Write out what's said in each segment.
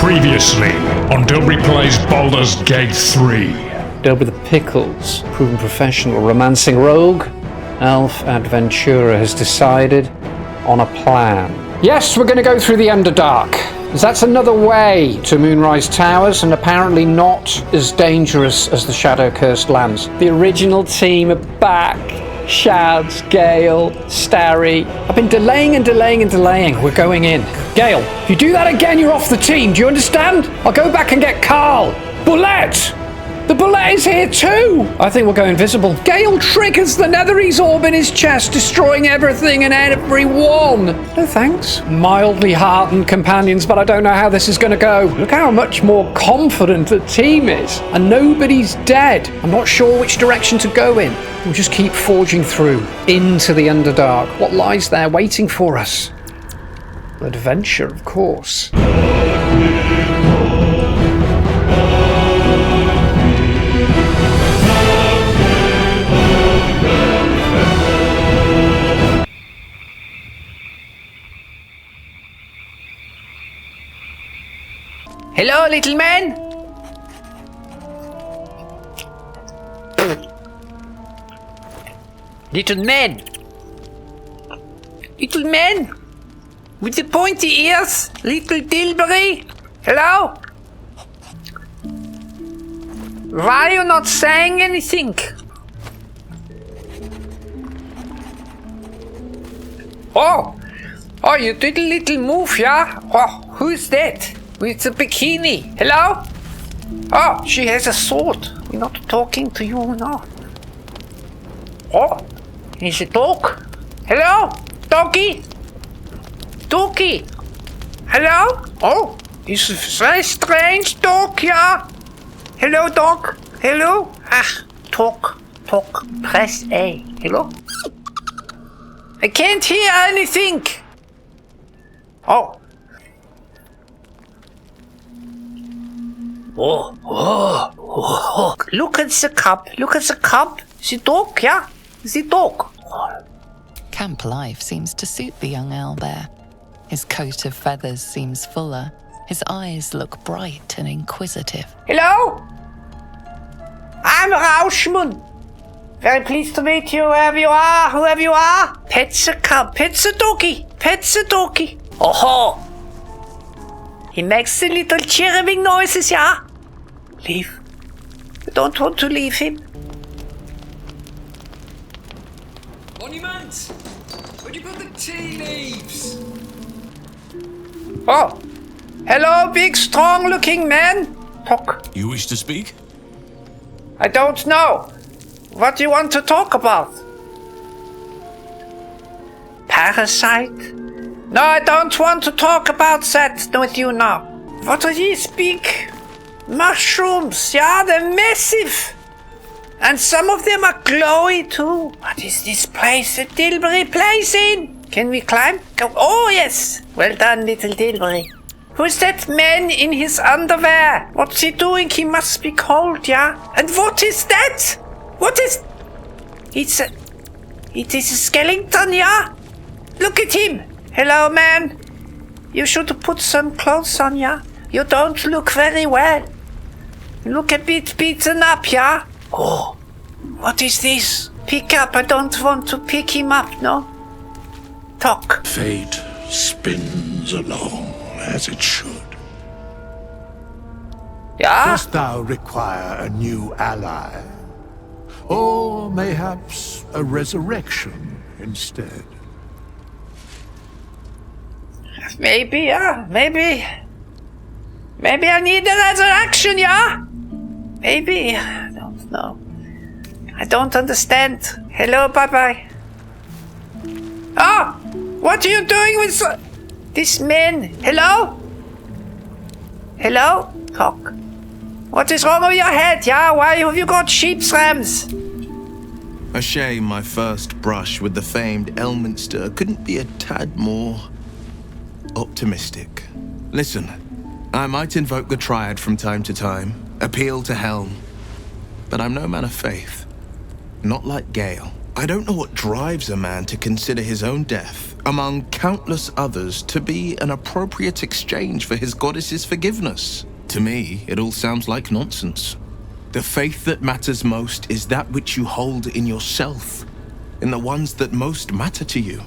Previously on Dilbury Plays Baldur's Gate 3. Dilbury the Pickles, proven professional romancing rogue, elf adventurer, has decided on a plan. Yes, we're going to go through the Underdark, as that's another way to Moonrise Towers and apparently not as dangerous as the Shadow-Cursed lands. The original team are back. Shads, Gale, Starry. I've been delaying and delaying and delaying. We're going in. Gale, if you do that again, you're off the team. Do you understand? I'll go back and get Carl. Bullet! The bullet is here too! I think we'll go invisible. Gale triggers the Netherese orb in his chest, destroying everything and everyone. No thanks. Mildly heartened companions, but I don't know how this is going to go. Look how much more confident the team is. And nobody's dead. I'm not sure which direction to go in. We'll just keep forging through into the Underdark. What lies there waiting for us? Adventure, of course. Hello, little man. Little man. Little man. With the pointy ears. Little Dilbury. Hello. Why are you not saying anything? Oh, you did a little move, yeah? Oh, who's that? With the bikini. Hello? Oh, she has a sword. We're not talking to you now. Oh, is a dog? Hello? Doggy? Doggy? Hello? Oh, it's a very strange dog, yeah? Hello, dog? Hello? Ah, talk. Press A. Hello? I can't hear anything. Oh. Oh. Look at the cup. The dog, yeah? The dog. Camp life seems to suit the young owl there. His coat of feathers seems fuller. His eyes look bright and inquisitive. Hello? I'm Rauschman. Very pleased to meet you, whoever you are. Pet the cup. Pet the doggy. Oh. He makes the little chirruping noises, yeah? Leave. You don't want to leave him. Monument! Where'd you put the tea leaves? Oh. Hello, big, strong-looking man. Talk. You wish to speak? I don't know. What do you want to talk about? Parasite? No, I don't want to talk about that with you now. What are these big mushrooms? Yeah, they're massive. And some of them are glowy too. What is this place? The Dilbury place in? Can we climb? Go. Oh, yes. Well done, little Dilbury. Who's that man in his underwear? What's he doing? He must be cold, yeah? And what is that? What is... It is a skeleton, yeah? Look at him. Hello, man. You should put some clothes on, yeah? You don't look very well. You look a bit beaten up, yeah? Oh, what is this? Pick up. I don't want to pick him up, no? Talk. Fate spins along as it should. Yeah? Dost thou require a new ally? Or mayhaps a resurrection instead? Maybe, yeah. Maybe I need a resurrection, yeah? Maybe. I don't know. I don't understand. Hello, bye-bye. Oh! What are you doing with this man? Hello? Hello? Talk. What is wrong with your head, yeah? Why have you got sheep's rams? A shame my first brush with the famed Elminster couldn't be a tad more optimistic. Listen, I might invoke the Triad from time to time, appeal to Helm, but I'm no man of faith. Not like Gale. I don't know what drives a man to consider his own death, among countless others, to be an appropriate exchange for his goddess's forgiveness. To me, it all sounds like nonsense. The faith that matters most is that which you hold in yourself, in the ones that most matter to you.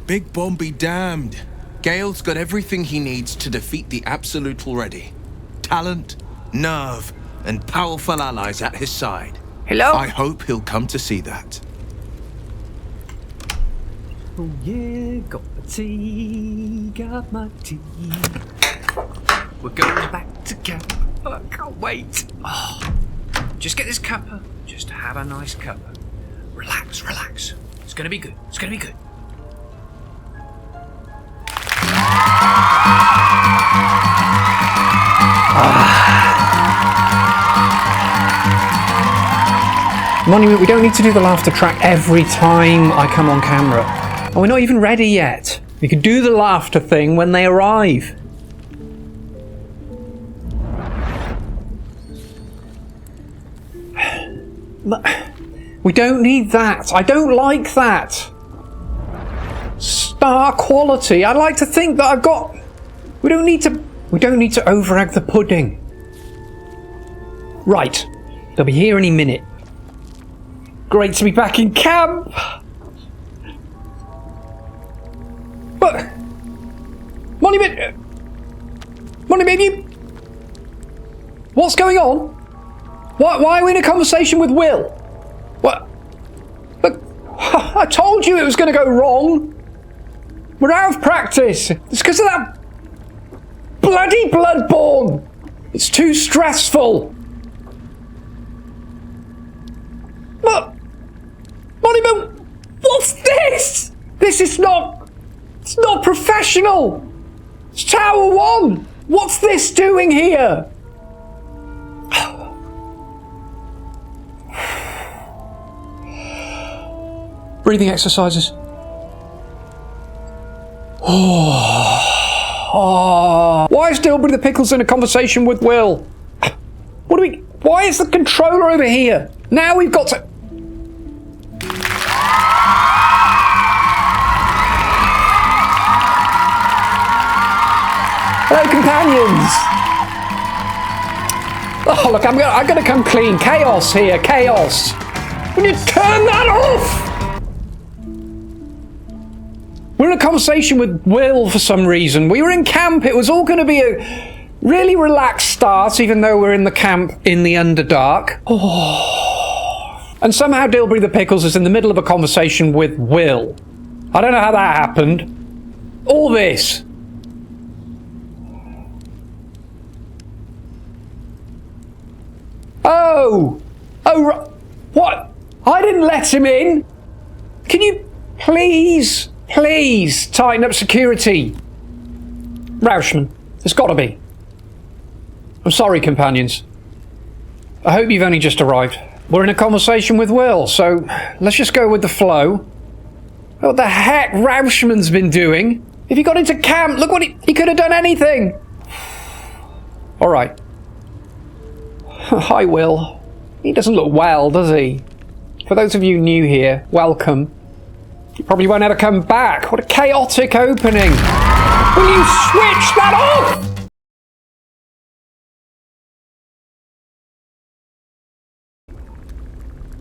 Big Bomb be damned. Gale's got everything he needs to defeat the Absolute already. Talent, nerve, and powerful allies at his side. Hello? I hope he'll come to see that. Oh yeah, got my tea, got my tea. We're going back to camp. Oh, I can't wait. Oh, just get this cuppa. Just have a nice cuppa. Relax, relax. It's gonna be good. It's gonna be good. Monument, we don't need to do the laughter track every time I come on camera. And we're not even ready yet. We can do the laughter thing when they arrive. We don't need that. I don't like that. Star quality. I like to think that I've got... We don't need to over-egg the pudding. Right. They'll be here any minute. Great to be back in camp. But... Monument, you... What's going on? Why are we in a conversation with Wyll? What? Look, I told you it was going to go wrong. We're out of practice. It's because of that bloody Bloodborne. It's too stressful. But, Monument, what's this? This is not... It's not professional. It's Tower 1. What's this doing here? Breathing exercises. Why is Dilbury the Pickles in a conversation with Wyll? Why is the controller over here? Now we've got to... Hello, companions. Oh, look, I'm gonna come clean. Chaos here, chaos. Will you turn that off? We're in a conversation with Wyll for some reason. We were in camp. It was all going to be a really relaxed start, even though we're in the camp in the Underdark. Oh. And somehow Dilbury the Pickles is in the middle of a conversation with Wyll. I don't know how that happened. All this. Oh, what? I didn't let him in. Can you please tighten up security? Rauschman, there's got to be. I'm sorry, companions. I hope you've only just arrived. We're in a conversation with Wyll, so let's just go with the flow. What the heck Rauschman's been doing? If he got into camp, look what he could have done anything. All right. Hi, Wyll. He doesn't look well, does he? For those of you new here, welcome. You probably won't ever come back. What a chaotic opening. Will you switch that off?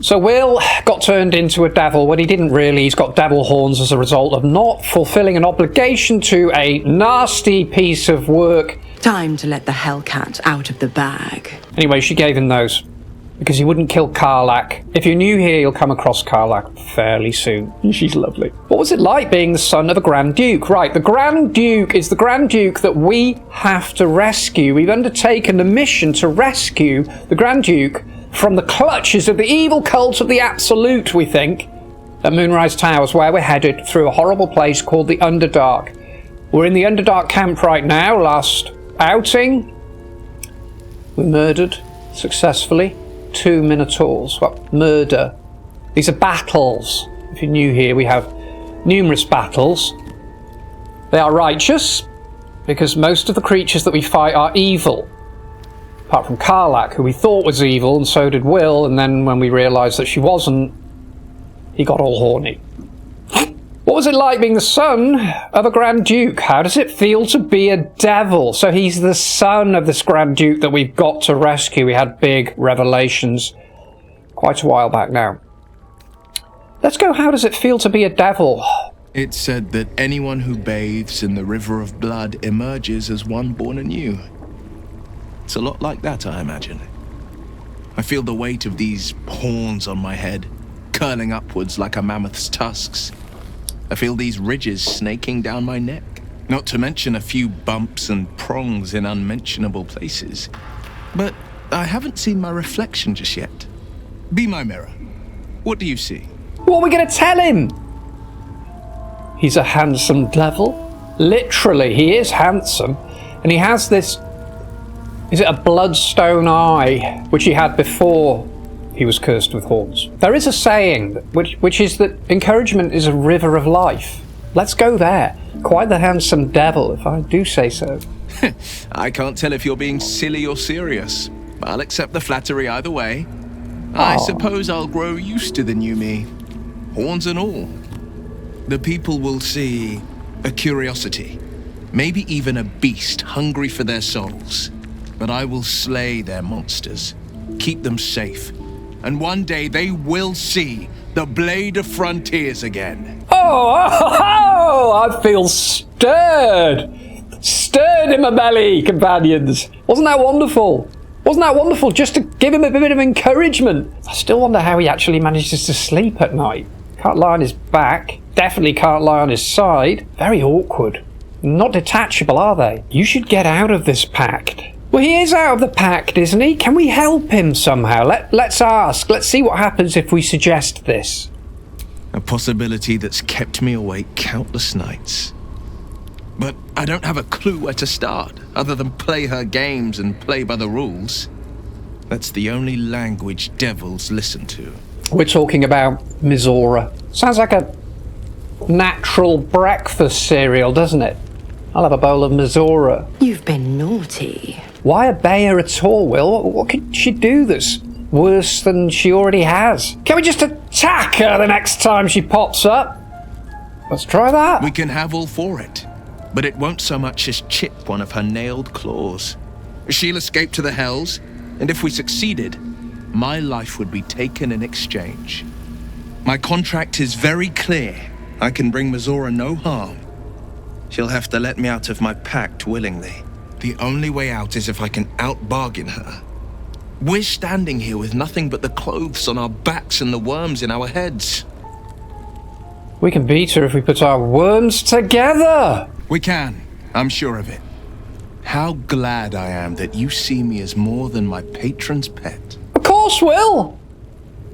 So Wyll got turned into a devil when he didn't really. He's got devil horns as a result of not fulfilling an obligation to a nasty piece of work. Time to let the Hellcat out of the bag. Anyway, she gave him those. Because he wouldn't kill Karlach. If you're new here, you'll come across Karlach fairly soon. She's lovely. What was it like being the son of a Grand Duke? Right, the Grand Duke is the Grand Duke that we have to rescue. We've undertaken the mission to rescue the Grand Duke from the clutches of the evil cult of the Absolute, we think. At Moonrise Towers, where we're headed through a horrible place called the Underdark. We're in the Underdark camp right now. Last outing, we murdered successfully 2 Minotaurs. Well, murder. These are battles. If you're new here, we have numerous battles. They are righteous, because most of the creatures that we fight are evil. Apart from Karlach, who we thought was evil, and so did Wyll, and then when we realised that she wasn't, he got all horny. What was it like being the son of a Grand Duke? How does it feel to be a devil? So he's the son of this Grand Duke that we've got to rescue. We had big revelations quite a while back now. Let's go, how does it feel to be a devil? It's said that anyone who bathes in the river of blood emerges as one born anew. It's a lot like that, I imagine. I feel the weight of these horns on my head, curling upwards like a mammoth's tusks. I feel these ridges snaking down my neck, not to mention a few bumps and prongs in unmentionable places. But I haven't seen my reflection just yet. Be my mirror. What do you see? What are we going to tell him? He's a handsome devil. Literally, he is handsome. And he has this... Is it a bloodstone eye, which he had before he was cursed with horns? There is a saying, which is that encouragement is a river of life. Let's go there. Quite the handsome devil, if I do say so. I can't tell if you're being silly or serious. I'll accept the flattery either way. I suppose I'll grow used to the new me. Horns and all. The people will see a curiosity, maybe even a beast hungry for their souls. But I will slay their monsters, keep them safe, and one day they will see the Blade of Frontiers again. Oh, I feel stirred. Stirred in my belly, companions. Wasn't that wonderful? Wasn't that wonderful? Just to give him a bit of encouragement. I still wonder how he actually manages to sleep at night. Can't lie on his back. Definitely can't lie on his side. Very awkward. Not detachable, are they? You should get out of this pact. Well, he is out of the pact, isn't he? Can we help him somehow? Let's ask. Let's see what happens if we suggest this. A possibility that's kept me awake countless nights. But I don't have a clue where to start, other than play her games and play by the rules. That's the only language devils listen to. We're talking about Mizora. Sounds like a natural breakfast cereal, doesn't it? I'll have a bowl of Mizora. You've been naughty. Why obey her at all, Wyll? What could she do that's worse than she already has? Can we just attack her the next time she pops up? Let's try that. We can have all for it, but it won't so much as chip one of her nailed claws. She'll escape to the Hells, and if we succeeded, my life would be taken in exchange. My contract is very clear. I can bring Mizora no harm. She'll have to let me out of my pact willingly. The only way out is if I can out-bargain her. We're standing here with nothing but the clothes on our backs and the worms in our heads. We can beat her if we put our worms together. We can. I'm sure of it. How glad I am that you see me as more than my patron's pet. Of course, Wyll.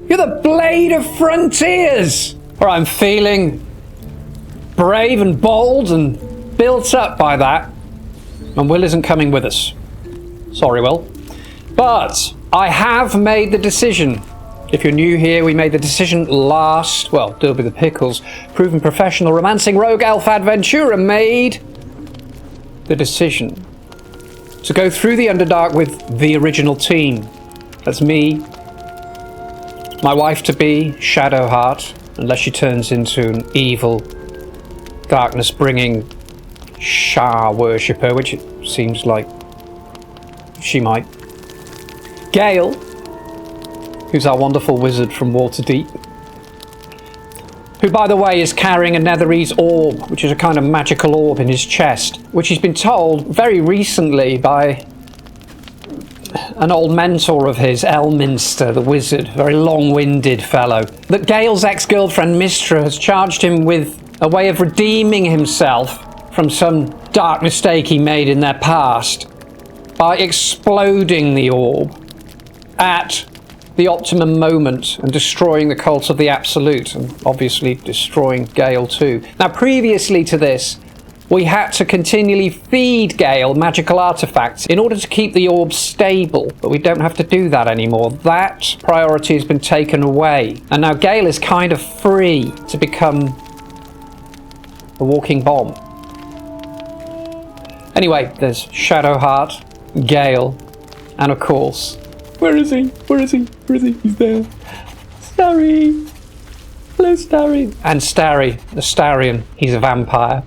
You're the Blade of Frontiers. All right, I'm feeling brave and bold and built up by that. And Wyll isn't coming with us. Sorry, Wyll. But I have made the decision. If you're new here, we made the decision last... Well, deal with the pickles. Proven professional romancing rogue elf adventurer made the decision to go through the Underdark with the original team. That's me, my wife-to-be, Shadowheart, unless she turns into an evil, darkness-bringing Shah worshipper, which it seems like she might. Gale, who's our wonderful wizard from Waterdeep, who, by the way, is carrying a Netherese orb, which is a kind of magical orb in his chest, which he's been told very recently by an old mentor of his, Elminster, the wizard, very long-winded fellow, that Gale's ex-girlfriend Mistra has charged him with a way of redeeming himself from some dark mistake he made in their past by exploding the orb at the optimum moment and destroying the cult of the Absolute, and obviously destroying Gale too. Now, previously to this, we had to continually feed Gale magical artifacts in order to keep the orb stable, but we don't have to do that anymore. That priority has been taken away, and now Gale is kind of free to become a walking bomb. Anyway, there's Shadowheart, Gale, and of course... Where is he? Where is he? Where is he? He's there. Sorry. Hello, Starry. And Starry, the Starian, he's a vampire.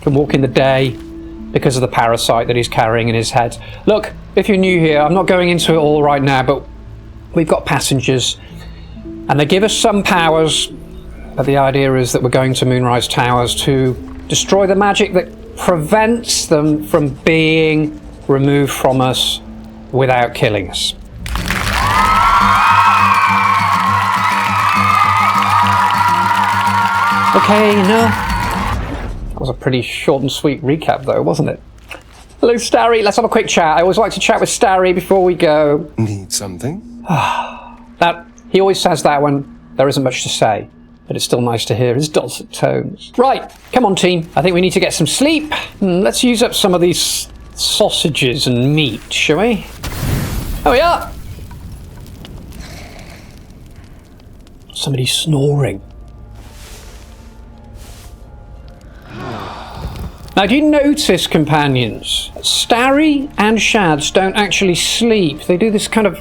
Can walk in the day because of the parasite that he's carrying in his head. Look, if you're new here, I'm not going into it all right now, but we've got passengers and they give us some powers, but the idea is that we're going to Moonrise Towers to destroy the magic that prevents them from being removed from us without killing us. Okay, no. That was a pretty short and sweet recap though, wasn't it? Hello, Starry. Let's have a quick chat. I always like to chat with Starry before we go. Need something? He always says that when there isn't much to say, but it's still nice to hear his dulcet tones. Right, come on team. I think we need to get some sleep. Let's use up some of these sausages and meat, shall we? There we are. Somebody's snoring. Now, do you notice, companions, Starry and Shads don't actually sleep. They do this kind of...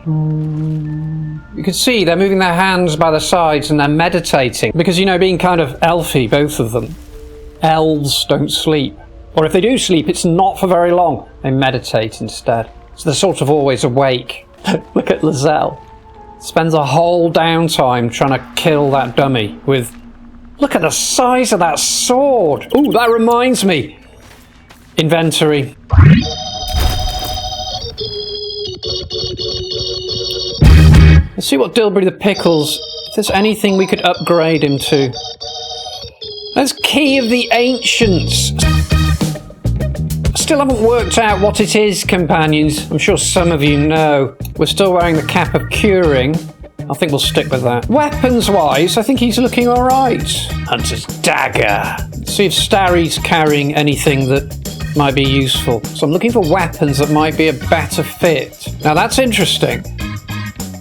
You can see they're moving their hands by the sides and they're meditating. Because, you know, being kind of elfy, both of them, elves don't sleep. Or if they do sleep, it's not for very long. They meditate instead. So they're sort of always awake. Look at Lizelle. Spends a whole downtime trying to kill that dummy with... Look at the size of that sword! Ooh, that reminds me! Inventory. Let's see what Dilbury the Pickles... If there's anything we could upgrade him to. That's Key of the Ancients! Still haven't worked out what it is, companions. I'm sure some of you know. We're still wearing the Cap of Curing. I think we'll stick with that. Weapons-wise, I think he's looking alright. Hunter's Dagger. Let's see if Starry's carrying anything that might be useful. So I'm looking for weapons that might be a better fit. Now that's interesting.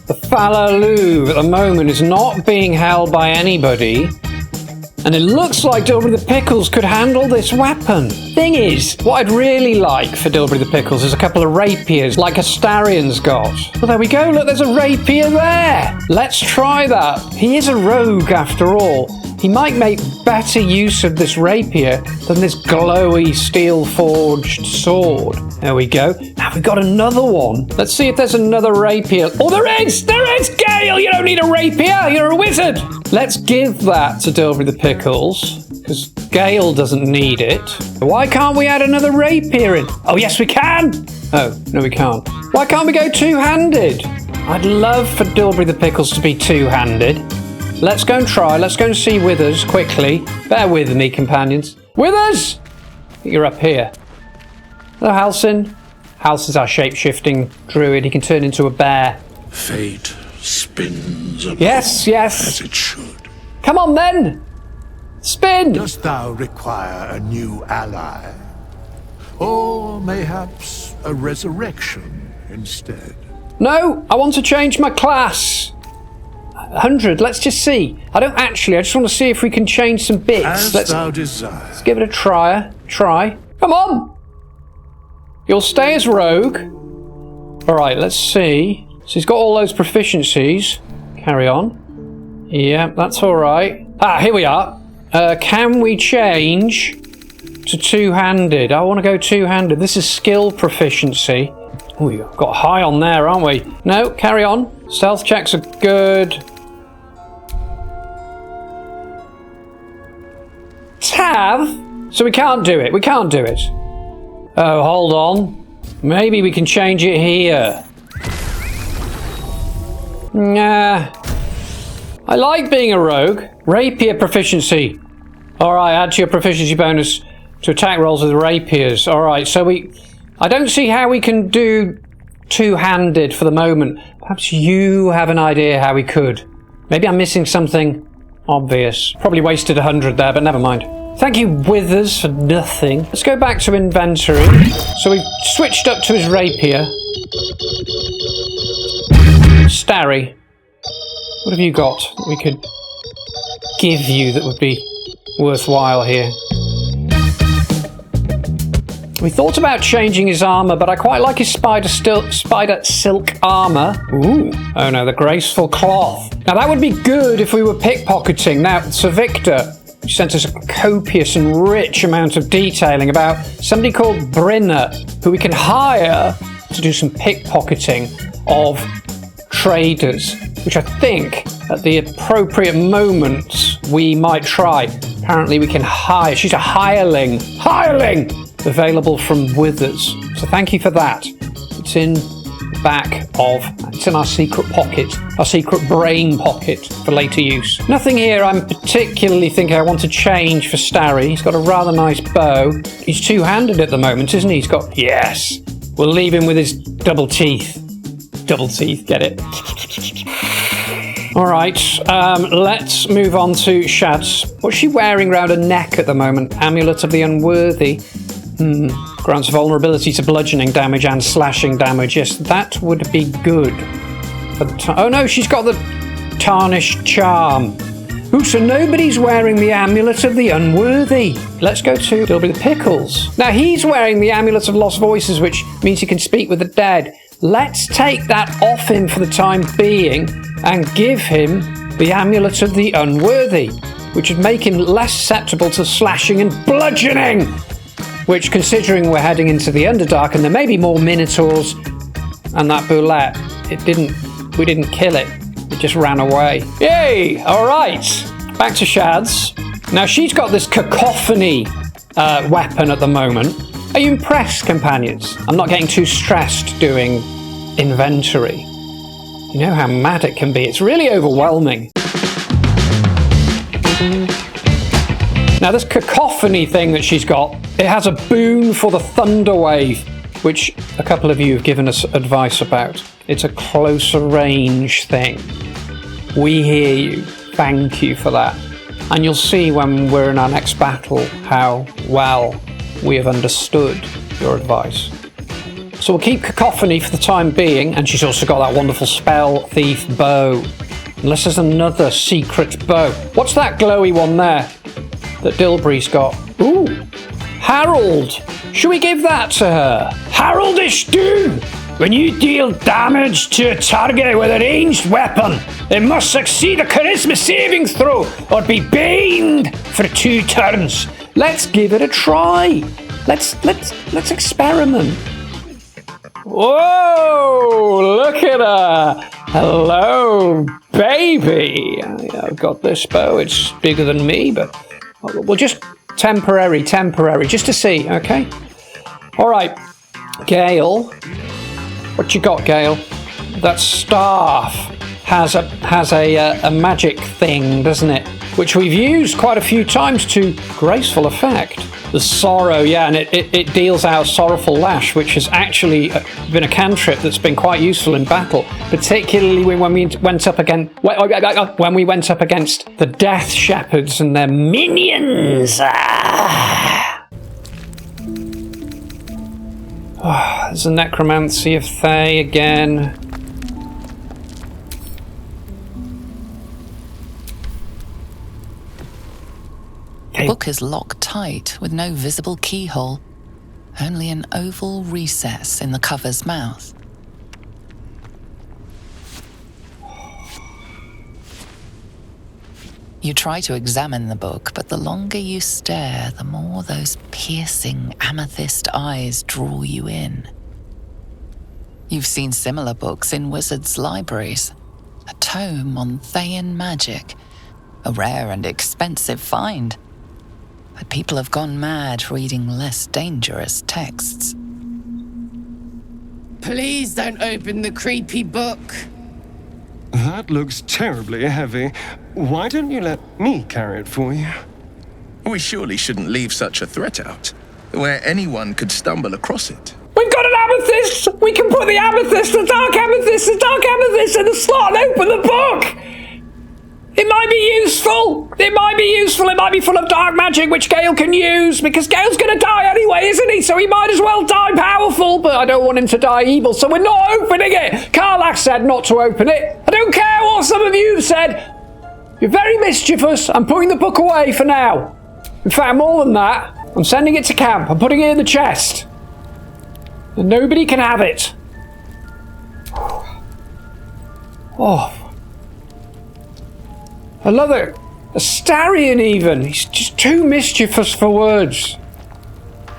The Falaloo at the moment is not being held by anybody. And it looks like Dilbury the Pickles could handle this weapon. Thing is, what I'd really like for Dilbury the Pickles is a couple of rapiers, like Astarian's got. Well, there we go, look, there's a rapier there! Let's try that. He is a rogue, after all. He might make better use of this rapier than this glowy, steel-forged sword. There we go. Now we've got another one. Let's see if there's another rapier. Oh, there is! There is! Gale, you don't need a rapier! You're a wizard! Let's give that to Dilbury the Pickles, because Gale doesn't need it. Why can't we add another rapier in? Oh, yes, we can! Oh, no, we can't. Why can't we go two-handed? I'd love for Dilbury the Pickles to be two-handed. Let's go and try. Let's go and see Withers quickly. Bear with me, companions. Withers! I think you're up here. Hello, Halsin. Halsin's our shape-shifting druid. He can turn into a bear. Fate spins along yes. as it should. Come on, then! Spin! Dost thou require a new ally? Or mayhaps a resurrection instead? No, I want to change my class. 100, let's just see. I just want to see if we can change some bits. As thou desire. Let's give it a try. Come on! You'll stay as rogue. Alright, let's see. So he's got all those proficiencies. Carry on. Yeah, that's alright. Ah, here we are. Can we change to two-handed? I want to go two-handed. This is skill proficiency. Oh, you've got high on there, aren't we? No, carry on. Stealth checks are good. Tav? So we can't do it. Oh, hold on. Maybe we can change it here. Nah. I like being a rogue. Rapier proficiency. Alright, add to your proficiency bonus to attack rolls with rapiers. Alright, so I don't see how we can do two-handed for the moment. Perhaps you have an idea how we could. Maybe I'm missing something obvious. Probably wasted 100 there, but never mind. Thank you, Withers, for nothing. Let's go back to inventory. So we've switched up to his rapier. Starry, what have you got that we could give you that would be worthwhile here? We thought about changing his armour, but I quite like his spider silk armour. Ooh. Oh no, the graceful cloth. Now that would be good if we were pickpocketing. Now, Sir Victor sent us a copious and rich amount of detailing about somebody called Brynner, who we can hire to do some pickpocketing of traders, which I think at the appropriate moments we might try. Apparently we can hire. She's a hireling. Hireling! Available from Withers. So thank you for that. It's in the back of, it's in our secret pocket, our secret brain pocket for later use. Nothing here I'm particularly thinking I want to change for Starry. He's got a rather nice bow. He's two-handed at the moment, isn't he? He's got, yes. We'll leave him with his double teeth. Double teeth, get it? All right, let's move on to Shad's. What's she wearing round her neck at the moment? Amulet of the Unworthy. Grants vulnerability to bludgeoning damage and slashing damage. Yes, that would be good. Oh no, she's got the tarnished charm. Ooh, so nobody's wearing the Amulet of the Unworthy. Let's go to Dilby the Pickles. Now he's wearing the Amulet of Lost Voices, which means he can speak with the dead. Let's take that off him for the time being and give him the Amulet of the Unworthy, which would make him less susceptible to slashing and bludgeoning. Which, considering we're heading into the Underdark and there may be more Minotaurs and that boulette, we didn't kill it. It just ran away. Yay! Alright, back to Shad's. Now she's got this cacophony weapon at the moment. Are you impressed, companions? I'm not getting too stressed doing inventory. You know how mad it can be. It's really overwhelming. Now this cacophony thing that she's got, it has a boon for the thunder wave, which a couple of you have given us advice about. It's a closer range thing. We hear you. Thank you for that. And you'll see when we're in our next battle how well we have understood your advice. So we'll keep cacophony for the time being, and she's also got that wonderful spell thief bow. Unless there's another secret bow. What's that glowy one there that Dilbury's got? Ooh, Harold. Should we give that to her? Heraldish Doom. When you deal damage to a target with a ranged weapon, it must succeed a charisma saving throw or be baned for 2 turns. Let's give it a try. Let's experiment. Whoa! Look at her. Hello, baby. I've got this bow. It's bigger than me, but we'll just temporary, just to see. Okay. All right, Gale. What you got, Gale? That staff has a magic thing, doesn't it? Which we've used quite a few times to graceful effect. The sorrow, yeah, and it deals out sorrowful lash, which has actually been a cantrip that's been quite useful in battle, particularly when we went up against the Death Shepherds and their minions. Oh, there's a necromancy of Thay again. The book is locked tight with no visible keyhole, only an oval recess in the cover's mouth. You try to examine the book, but the longer you stare, the more those piercing amethyst eyes draw you in. You've seen similar books in wizards' libraries. A tome on Thayan magic, a rare and expensive find. But people have gone mad reading less dangerous texts. Please don't open the creepy book. That looks terribly heavy. Why don't you let me carry it for you? We surely shouldn't leave such a threat out, where anyone could stumble across it. We've got an amethyst! We can put the dark amethyst in the slot and open the book! It might be useful! It might be full of dark magic which Gale can use, because Gale's gonna die anyway, isn't he? So he might as well die powerful, but I don't want him to die evil, so we're not opening it! Karlach said not to open it. I don't care what some of you have said. You're very mischievous. I'm putting the book away for now. In fact, more than that, I'm sending it to camp. I'm putting it in the chest. And nobody can have it. Oh. I love it. Astarion even. He's just too mischievous for words.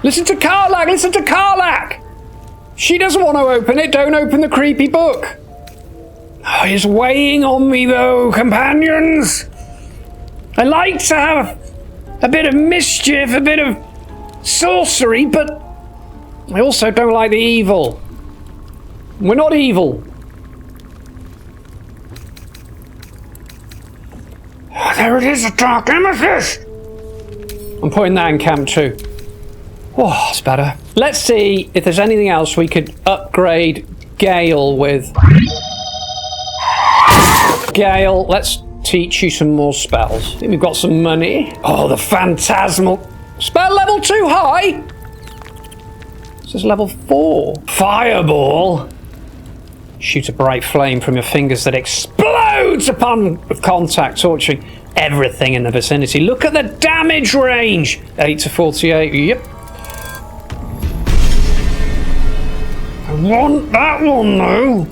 Listen to Karlak! Listen to Karlak! She doesn't want to open it. Don't open the creepy book. Oh, it's weighing on me though, companions. I like to have a bit of mischief, a bit of sorcery, but I also don't like the evil. We're not evil. Oh, there it is, a dark amethyst! I'm putting that in camp too. Oh, it's better. Let's see if there's anything else we could upgrade Gale with. Gale, let's teach you some more spells. I think we've got some money. Oh, the phantasmal. Spell level 2 high? This is level 4. Fireball. Shoot a bright flame from your fingers that explodes upon contact, torching everything in the vicinity. Look at the damage range. 8 to 48. Yep. I want that one though.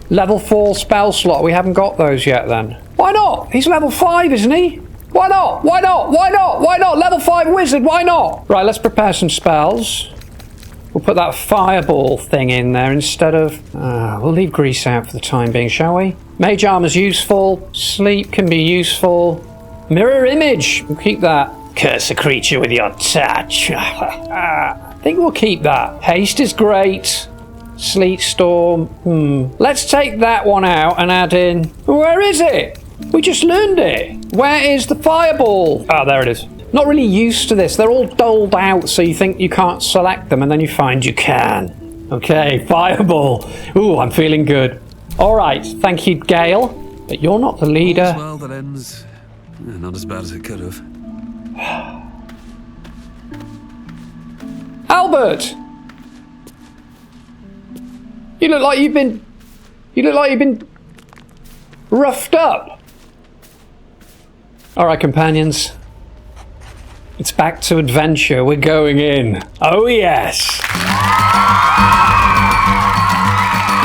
Level 4 spell slot. We haven't got those yet then. Why not? He's level 5, isn't he? Why not? Why not? Why not? Why not? Level 5 wizard. Why not? Right, let's prepare some spells. We'll put that fireball thing in there instead of... we'll leave grease out for the time being, shall we? Mage armor's useful. Sleep can be useful. Mirror image. We'll keep that. Curse a creature with your touch. I think we'll keep that. Haste is great. Sleet storm. Let's take that one out and add in... Where is it? We just learned it. Where is the fireball? Ah, there it is. Not really used to this. They're all doled out, so you think you can't select them, and then you find you can. Okay, fireball. Ooh, I'm feeling good. All right, thank you, Gale. But you're not the leader. Well, that ends not as bad as it could have. Albert, you look like you've been roughed up. All right, companions. It's back to adventure. We're going in. Oh, yes.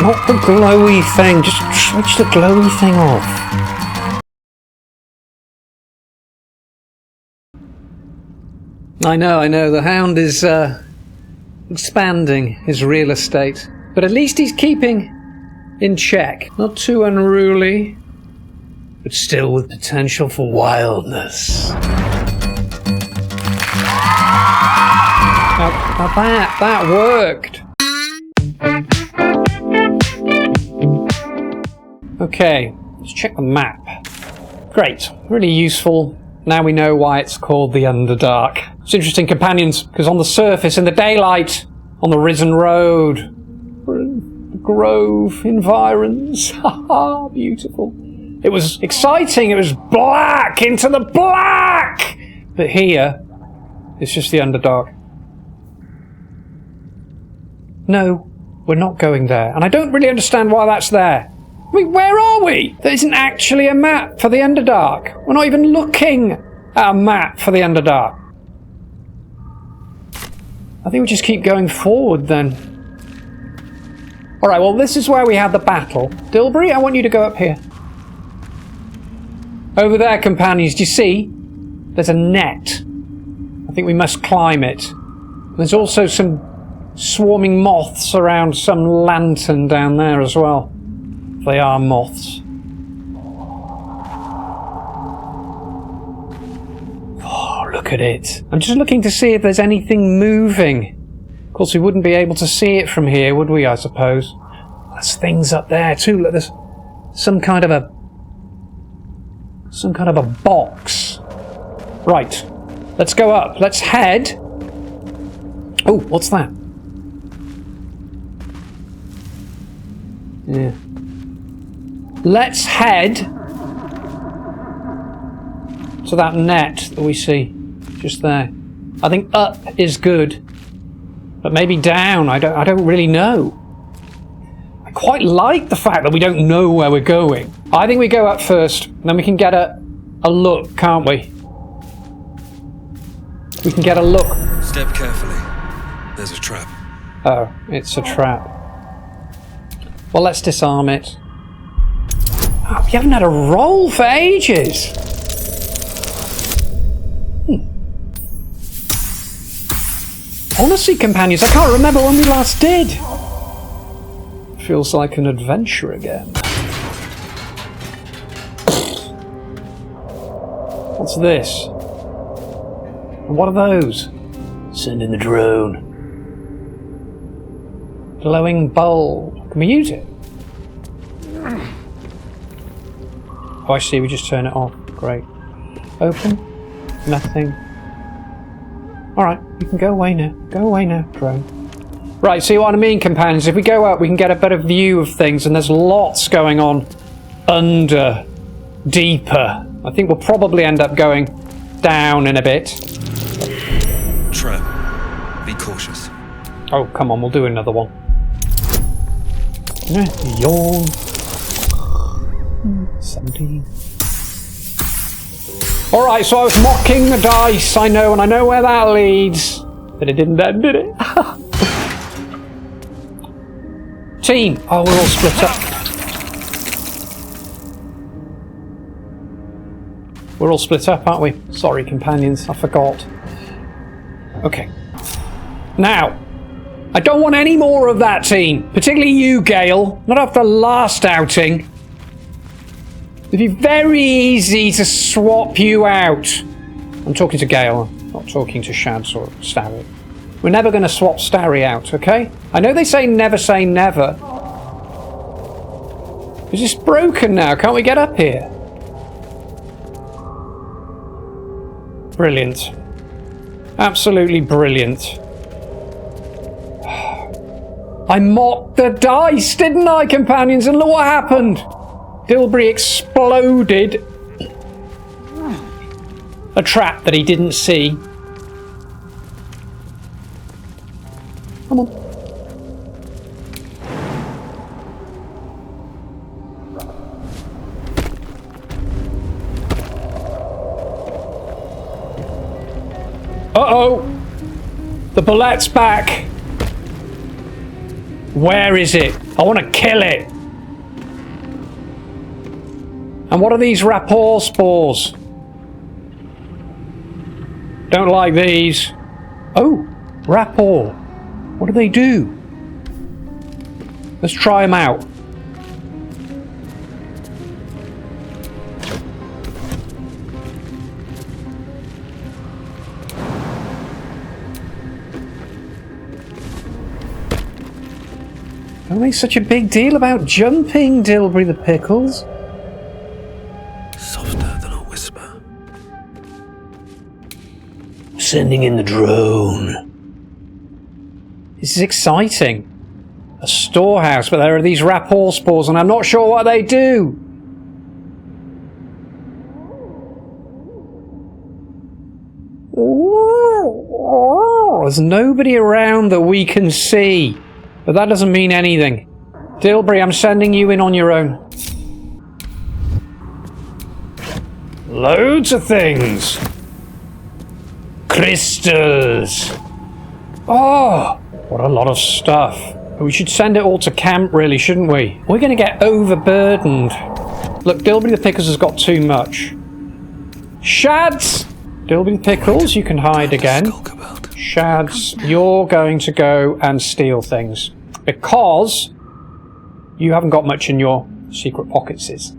Not the glowy thing. Just switch the glowy thing off. I know. The Hound is expanding his real estate. But at least he's keeping in check. Not too unruly, but still with potential for wildness. Now that worked. Okay, let's check the map. Great, really useful. Now we know why it's called the Underdark. It's interesting, companions, because on the surface, in the daylight, on the risen road, the grove environs, haha, beautiful. It was exciting, it was black, into the black! But here, it's just the Underdark. No, we're not going there. And I don't really understand why that's there. I mean, where are we? There isn't actually a map for the Underdark. We're not even looking at a map for the Underdark. I think we just keep going forward then. Alright, well this is where we had the battle. Dilbury, I want you to go up here. Over there, companions, do you see? There's a net. I think we must climb it. There's also some swarming moths around some lantern down there as well. They are moths. Oh, look at it. I'm just looking to see if there's anything moving. Of course, we wouldn't be able to see it from here, would we, I suppose? There's things up there too. Look, there's some kind of a box. Right. Let's go up. Let's head. Oh, what's that? Yeah. Let's head to that net that we see just there. I think up is good, but maybe down. I don't really know. I quite like the fact that we don't know where we're going. I think we go up first, and then we can get a look, can't we? we can get a look. Step carefully. There's a trap. Oh, it's a trap. Well, let's disarm it. Oh, we haven't had a roll for ages. Honestly, companions, I can't remember when we last did. Feels like an adventure again. What's this? And what are those? Send in the drone. Glowing bulb. Can we use it? Oh, I see, we just turn it off. Great. Open. Nothing. Alright, you can go away now. Go away now, drone. Right, see what I mean, companions? If we go up, we can get a better view of things, and there's lots going on under, deeper. I think we'll probably end up going down in a bit. Trap. Be cautious. Oh, come on, we'll do another one. Yawn. 17. Alright, so I was mocking the dice, I know, and I know where that leads. But it didn't then, did it? Team! Oh, we're all split up. We're all split up, aren't we? Sorry, companions, I forgot. Okay. Now, I don't want any more of that team. Particularly you, Gale. Not after last outing. It'd be very easy to swap you out. I'm talking to Gale, I'm not talking to Shads or Starry. We're never going to swap Starry out, okay? I know they say never say never. Is this broken now? Can't we get up here? Brilliant. Absolutely brilliant. I mocked the dice, didn't I, companions? And look what happened. Dilbury exploded a trap that he didn't see. Come on. Uh-oh! The bullet's back! Where is it? I want to kill it! And what are these rapport spores? Don't like these. Oh, rapport. What do they do? Let's try them out. Don't make such a big deal about jumping, Dilbury the Pickles. Softer than a whisper. Sending in the drone. This is exciting. A storehouse, but there are these rapport spores, and I'm not sure what they do. There's nobody around that we can see. But that doesn't mean anything. Dilbury, I'm sending you in on your own. Loads of things. Crystals. Oh, what a lot of stuff. We should send it all to camp, really, shouldn't we? We're going to get overburdened. Look, Dilbury the Pickles has got too much. Shads! Dilbury the Pickles, you can hide again. Shads, you're going to go and steal things. Because you haven't got much in your secret pockets.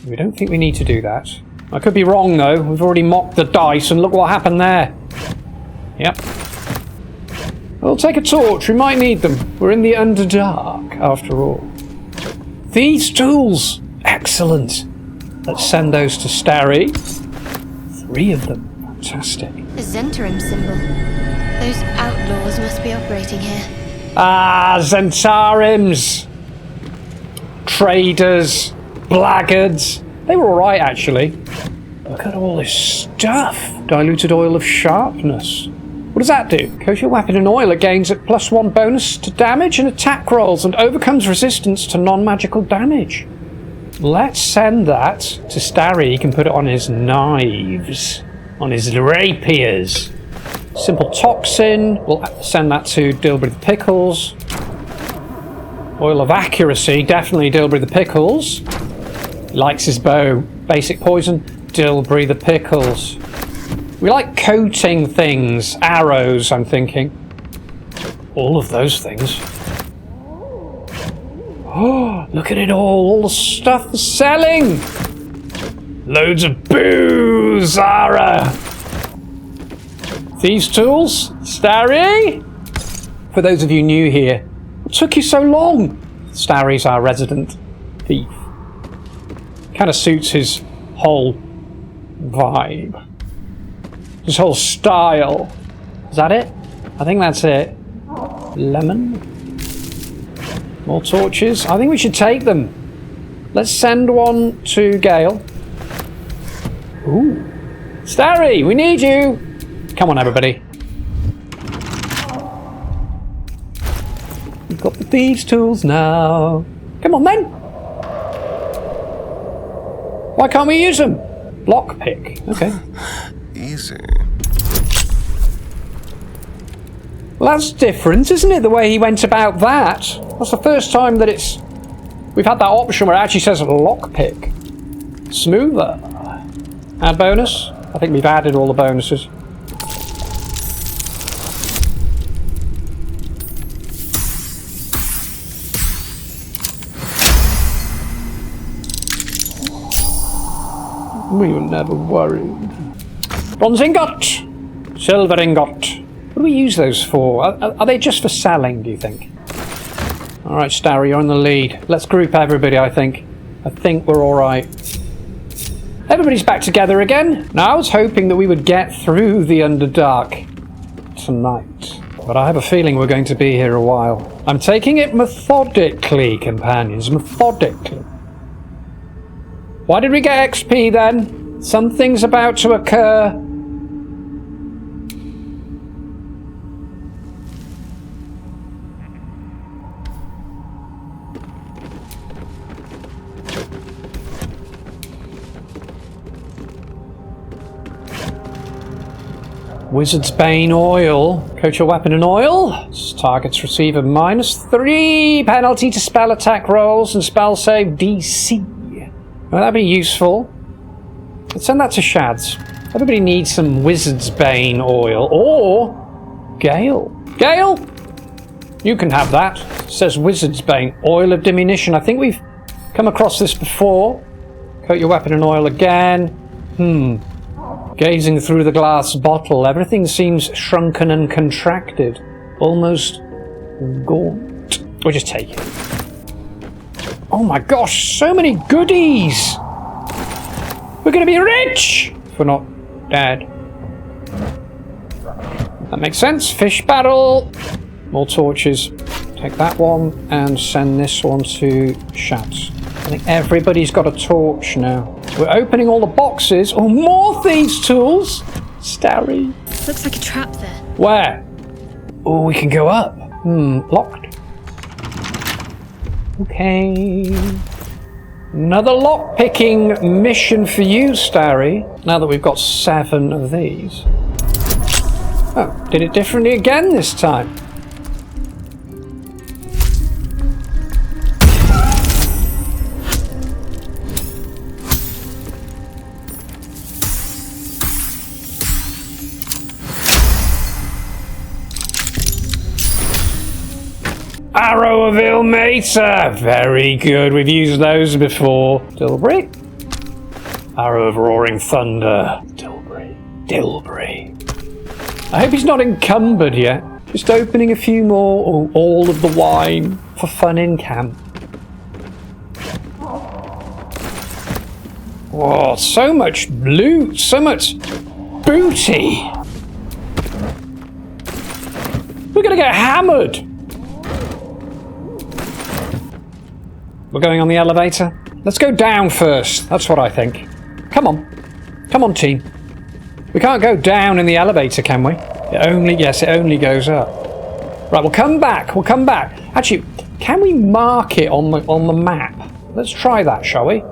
We don't think we need to do that. I could be wrong, though. We've already mocked the dice, and look what happened there. Yep. We'll take a torch. We might need them. We're in the Underdark, after all. These tools! Excellent. Let's send those to Starry. 3 of them. Fantastic. A Zentarim symbol. Those outlaws must be operating here. Ah, Zentarims! Traders, blackguards. They were alright, actually. Look at all this stuff. Diluted oil of sharpness. What does that do? Coat your weapon in oil, it gains a +1 bonus to damage and attack rolls and overcomes resistance to non-magical damage. Let's send that to Starry. He can put it on his knives. on his rapiers. Simple toxin, we'll send that to Dilbury the Pickles. Oil of accuracy, definitely Dilbury the Pickles. Likes his bow. Basic poison, Dilbury the Pickles. We like coating things. Arrows, I'm thinking. All of those things. Oh, look at it all the stuff selling! Loads of booze, Zara! Thieves' tools? Starry? For those of you new here, what took you so long? Starry's our resident thief. Kind of suits his whole vibe. His whole style. Is that it? I think that's it. Lemon? More torches? I think we should take them. Let's send one to Gale. Ooh. Starry, we need you! Come on, everybody. We've got the thieves' tools now. Come on, then. Why can't we use them? Lockpick. Okay. Easy. Well, that's different, isn't it? The way he went about that. That's the first time that we've had that option where it actually says lockpick. Smoother. Add bonus. I think we've added all the bonuses. We were never worried. Bronze ingot! Silver ingot. What do we use those for? Are they just for selling, do you think? Alright, Starry, you're in the lead. Let's group everybody, I think. I think we're alright. Everybody's back together again. Now, I was hoping that we would get through the Underdark tonight. But I have a feeling we're going to be here a while. I'm taking it methodically, companions. Methodically. Why did we get XP then? Something's about to occur. Wizard's Bane oil. Coat your weapon in oil. Targets receive a -3 penalty to spell attack rolls and spell save DC. Well, that'd be useful. Let's send that to Shads. Everybody needs some Wizard's Bane oil. Or Gale. Gale! You can have that. It says Wizard's Bane. Oil of diminution. I think we've come across this before. Coat your weapon in oil again. Gazing through the glass bottle, everything seems shrunken and contracted. Almost gaunt. We'll just take it. Oh my gosh, so many goodies! We're gonna be rich! If we're not dead. That makes sense. Fish barrel. More torches. Take that one and send this one to Shats. I think everybody's got a torch now. We're opening all the boxes. Oh, more thieves' tools! Starry. Looks like a trap there. Where? Oh, we can go up. Locked. Okay. Another lock-picking mission for you, Starry. Now that we've got 7 of these. Oh, did it differently again this time. Arrow of Ilmater! Very good, we've used those before. Dilbury. Arrow of Roaring Thunder. Dilbury. I hope he's not encumbered yet. Just opening a few more. Oh, all of the wine for fun in camp. Oh, so much loot, so much booty. We're gonna get hammered. We're going on the elevator. Let's go down first. That's what I think. Come on. Come on, team. We can't go down in the elevator, can we? It only goes up. Right, we'll come back. We'll come back. Actually, can we mark it on the map? Let's try that, shall we?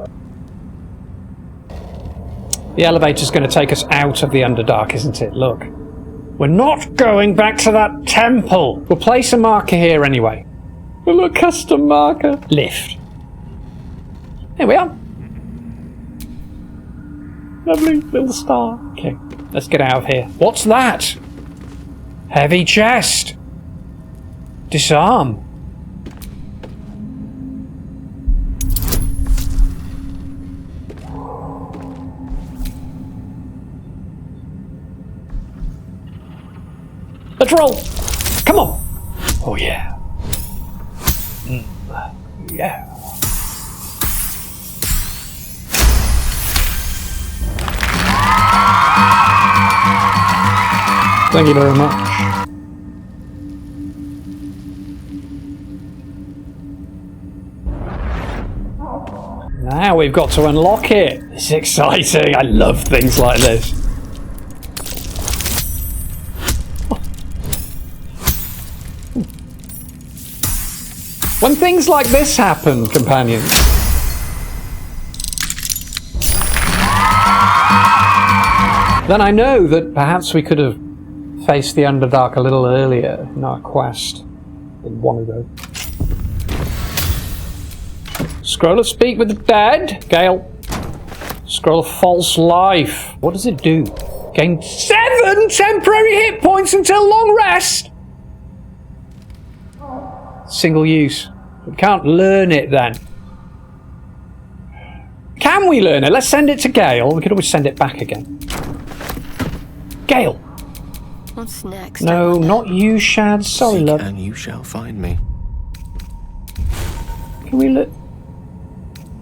The elevator's going to take us out of the Underdark, isn't it? Look. We're not going back to that temple. We'll place a marker here anyway. A little custom marker. Lift. Here we are. Lovely little star. Okay, let's get out of here. What's that? Heavy chest. Disarm. Let's roll. Come on. Oh yeah. Yeah. Thank you very much. Now we've got to unlock it. It's exciting. I love things like this. When things like this happen, companions, then I know that perhaps we could have faced the Underdark a little earlier in our quest than one of those. Scroll of Speak with the Dead. Gale. Scroll of False Life. What does it do? Gain 7 temporary hit points until long rest. Single use. We can't learn it then. Can we learn it? Let's send it to Gale. We could always send it back again. Gale. What's next? No, not you, Shad. Sorry, love. And you shall find me. Can we learn?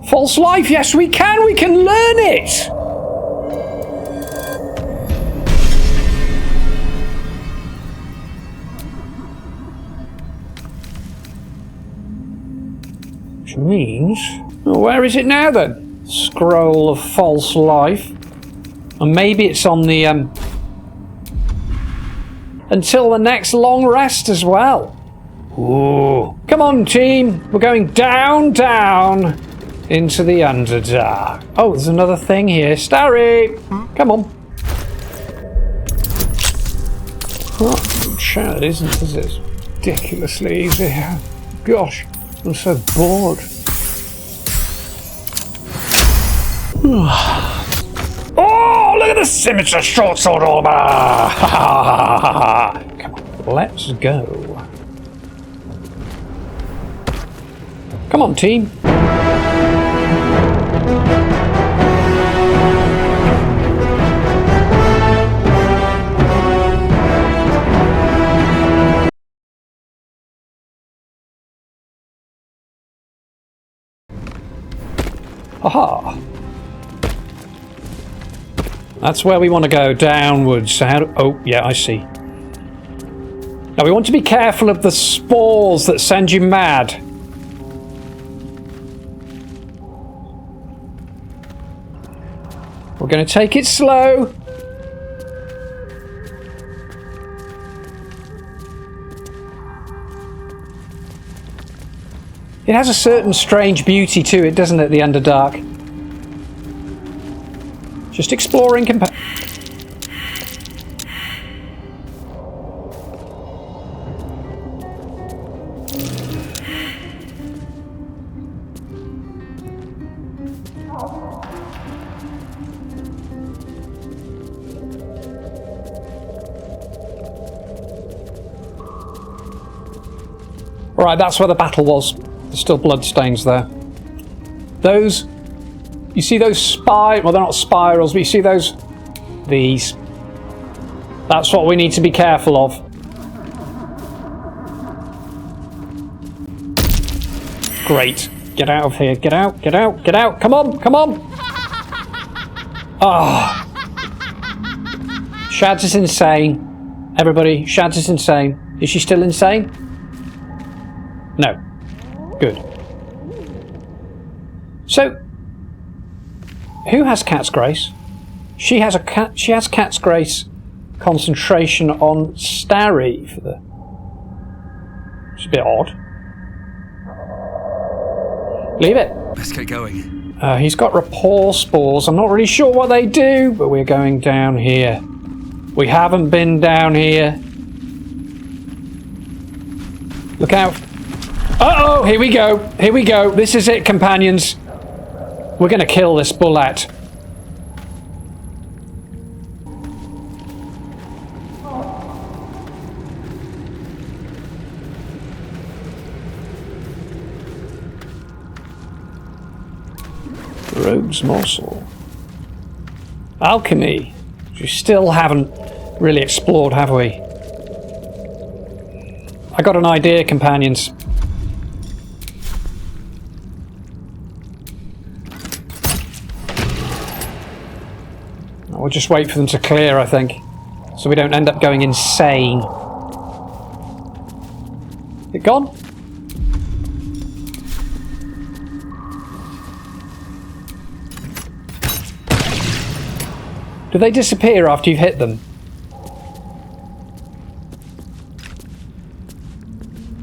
False Life. Yes, we can. We can learn it. Which means... well, where is it now then? Scroll of False Life. And maybe it's on the... until the next long rest as well. Ooh. Come on, team. We're going down, down into the Underdark. Oh, there's another thing here. Starry! Come on. Oh, Chad, isn't it? It's ridiculously easy. Gosh. I'm so bored. Oh, look at the scimitar short sword armor! Come on, let's go. Come on, team. Aha! That's where we want to go, downwards. So how do, oh, yeah, I see. Now we want to be careful of the spores that send you mad. We're going to take it slow. It has a certain strange beauty to it, doesn't it, the Underdark? Just exploring Alright, that's where the battle was. There's still bloodstains there. Those... you see those well, they're not spirals, but you see those... these. That's what we need to be careful of. Great. Get out of here. Get out, get out, get out. Come on, come on! Ah. Oh. Shads is insane. Everybody, Shads is insane. Is she still insane? No. Good. So, who has Cat's Grace? She has Cat's Grace concentration on Starry for the... it's a bit odd. Leave it. Let's get going. He's got rapport spores. I'm not really sure what they do, but we're going down here. We haven't been down here. Look out. Uh-oh, here we go. Here we go. This is it, companions. We're going to kill this bullet. Rogue's morsel. Alchemy. We still haven't really explored, have we? I got an idea, companions. We'll just wait for them to clear, I think, so we don't end up going insane. Is it gone? Do they disappear after you've hit them?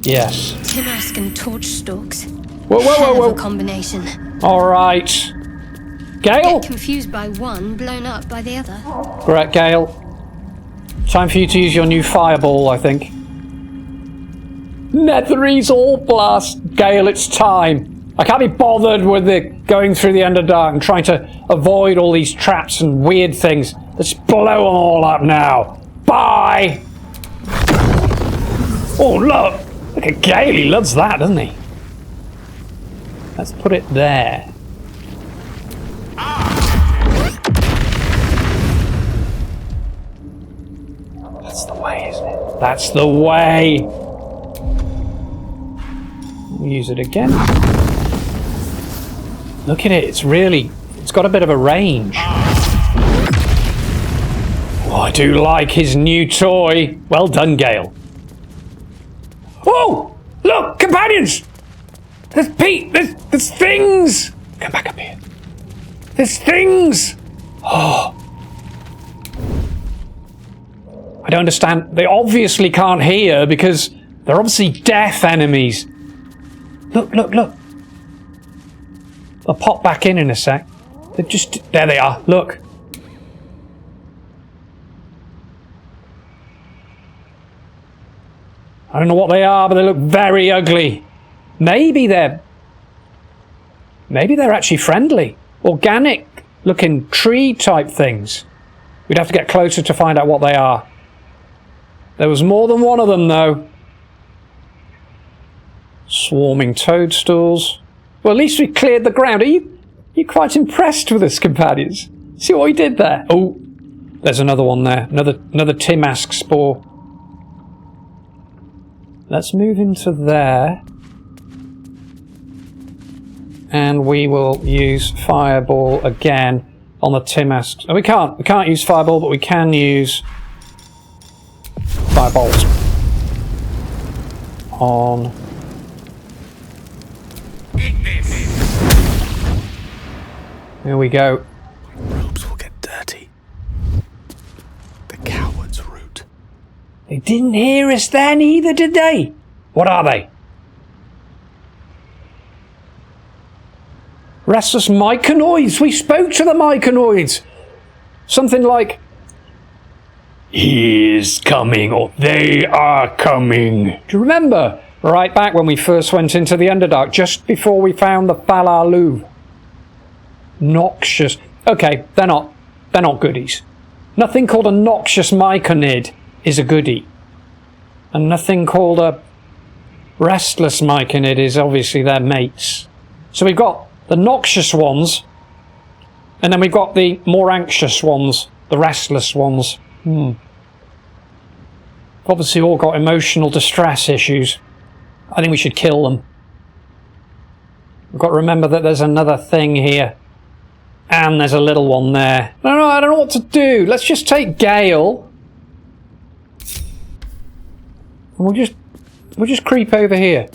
Yes. Timask and torch stalks. Whoa, whoa, whoa, whoa. Combination. All right. Gale? Get confused by one, blown up by the other. Correct, Gale. Time for you to use your new fireball, I think. Netherese all blast. Gale, it's time. I can't be bothered with the going through the Underdark and trying to avoid all these traps and weird things. Let's blow them all up now. Bye! Oh, look! Look at Gale, he loves that, doesn't he? Let's put it there. That's the way, isn't it? That's the way! We'll use it again. Look at it, it's got a bit of a range. Oh, I do like his new toy. Well done, Gale. Oh! Look, companions! There's things! Come back up here. There's things! Oh. I don't understand. They obviously can't hear because they're obviously deaf enemies. Look, look, look. They'll pop back in a sec. There they are, look. I don't know what they are, but they look very ugly. Maybe they're actually friendly. Organic looking tree type things. We'd have to get closer to find out what they are. There was more than one of them though. Swarming toadstools. Well, at least we cleared the ground. Are you quite impressed with us, companions? See what we did there? Oh, there's another one there. Another Timask spore. Let's move into there. And we will use Fireball again on the Timask. Oh, we can't use Fireball, but we can use Fireballs on. Here we go. Robes will get dirty. The coward's root. They didn't hear us then either, did they? What are they? Restless Myconids. We spoke to the Myconids. Something like, he is coming, or they are coming. Do you remember? Right back when we first went into the Underdark, just before we found the Falalu. Noxious. Okay, they're not goodies. Nothing called a noxious Myconid is a goodie. And nothing called a restless Myconid is obviously their mates. So we've got the noxious ones, and then we've got the more anxious ones, the restless ones. Obviously all got emotional distress issues. I think we should kill them. We've got to remember that there's another thing here. And there's a little one there. No, I don't know what to do. Let's just take Gale. And we'll just creep over here.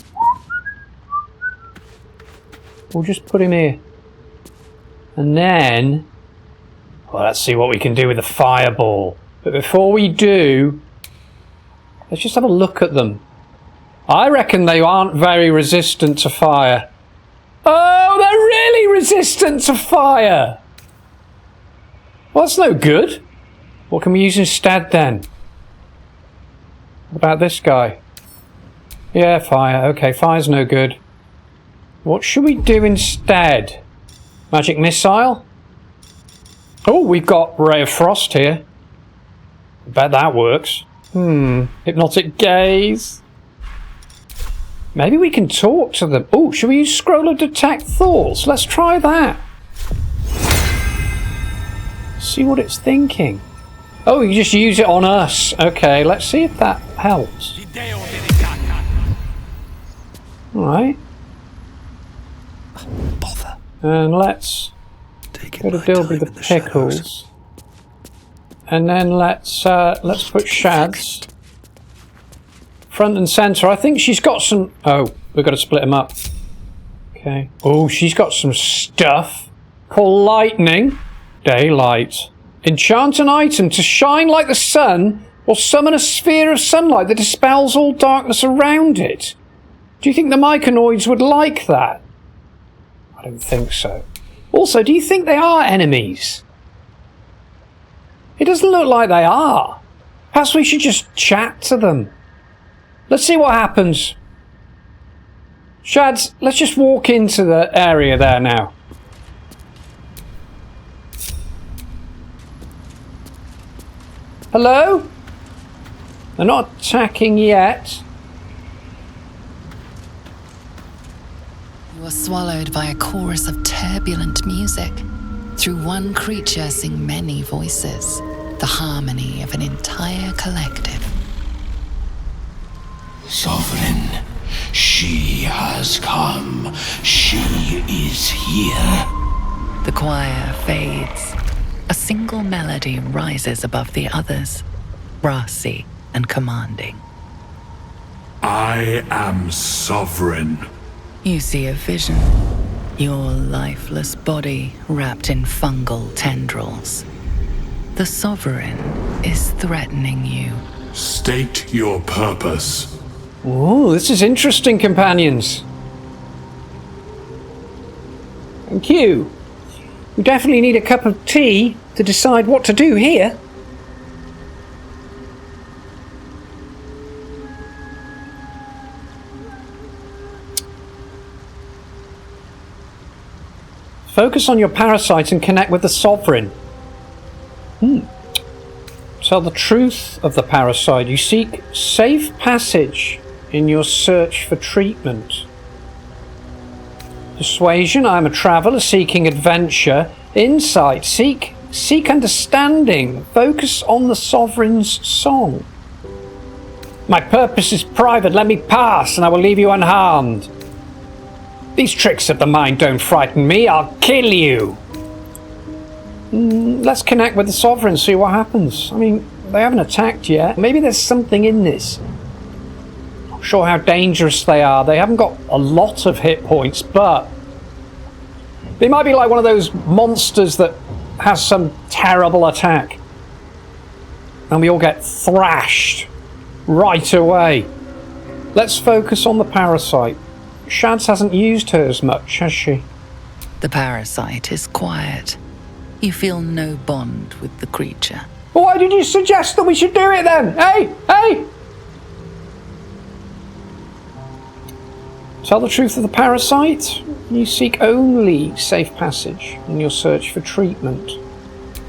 We'll just put him here. And then, well, let's see what we can do with the fireball. But before we do, let's just have a look at them. I reckon they aren't very resistant to fire. Oh, they're really resistant to fire. Well, that's no good. What can we use instead then? What about this guy? Yeah, fire. Okay, fire's no good. What should we do instead? Magic missile? Oh, we've got Ray of Frost here. I bet that works. Hypnotic gaze. Maybe we can talk to them. Oh, should we use Scroll of Detect Thoughts? Let's try that. See what it's thinking. Oh, you just use it on us. Okay, let's see if that helps. Alright. Bother. And let's go to Dilby the Pickles. And then let's put Shads front and centre. I think she's got some... Oh, we've got to split them up. Okay. Oh, she's got some stuff called Lightning. Daylight. Enchant an item to shine like the sun, or summon a sphere of sunlight that dispels all darkness around it. Do you think the Myconids would like that? I don't think so. Also, do you think they are enemies? It doesn't look like they are. Perhaps we should just chat to them. Let's see what happens. Shads, let's just walk into the area there now. Hello? They're not attacking yet. You are swallowed by a chorus of turbulent music. Through one creature sing many voices, the harmony of an entire collective. Sovereign, she has come. She is here. The choir fades. A single melody rises above the others, brassy and commanding. I am sovereign. You see a vision. Your lifeless body wrapped in fungal tendrils. The sovereign is threatening you. State your purpose. Oh, this is interesting, companions. Thank you. We definitely need a cup of tea to decide what to do here. Focus on your parasite and connect with the sovereign. Tell the truth of the parasite. You seek safe passage in your search for treatment. Persuasion, I am a traveller seeking adventure. Insight, seek understanding. Focus on the sovereign's song. My purpose is private, let me pass and I will leave you unharmed. These tricks of the mind don't frighten me, I'll kill you. Let's connect with the sovereign, see what happens. I mean, they haven't attacked yet. Maybe there's something in this. Not sure how dangerous they are. They haven't got a lot of hit points, but they might be like one of those monsters that has some terrible attack. And we all get thrashed right away. Let's focus on the parasite. Shads hasn't used hers much, has she? The parasite is quiet. You feel no bond with the creature. Well, why did you suggest that we should do it then? Hey! Tell the truth of the parasite. You seek only safe passage in your search for treatment.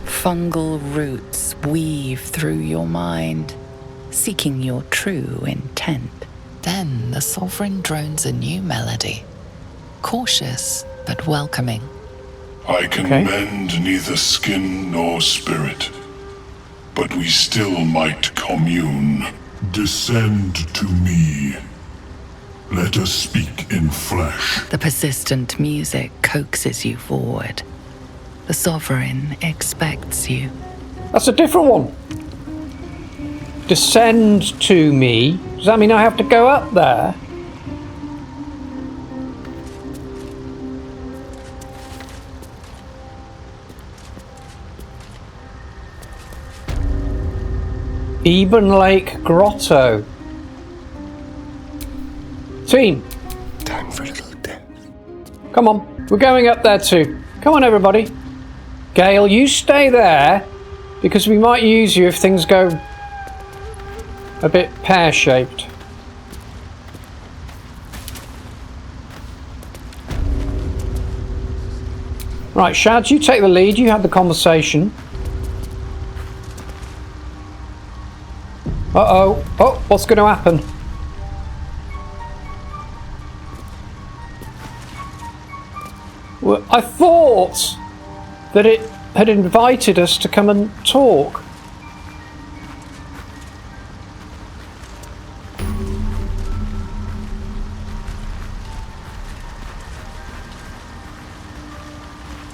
Fungal roots weave through your mind, seeking your true intent. Then the sovereign drones a new melody, cautious but welcoming. I can mend neither skin nor spirit, but we still might commune. Descend to me. Let us speak in flesh. The persistent music coaxes you forward. The sovereign expects you. That's a different one. Descend to me. Does that mean I have to go up there? Ebonlake Grotto. Team. Time for a little death. Come on, we're going up there too. Come on, everybody. Gale, you stay there, because we might use you if things go a bit pear-shaped. Right, Shads, you take the lead. You had the conversation. Uh-oh. Oh, what's going to happen? Well, I thought that it had invited us to come and talk.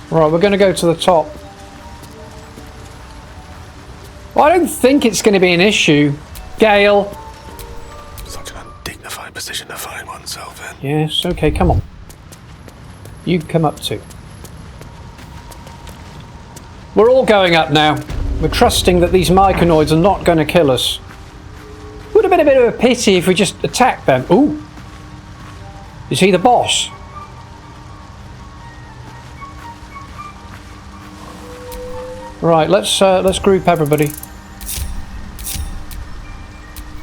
Right, we're going to go to the top. Well, I don't think it's going to be an issue. Gale. Such an undignified position to find oneself in. Yes, okay, come on. You come up too. We're all going up now. We're trusting that these Myconids are not going to kill us. Would have been a bit of a pity if we just attacked them. Ooh. Is he the boss? Right, let's group everybody.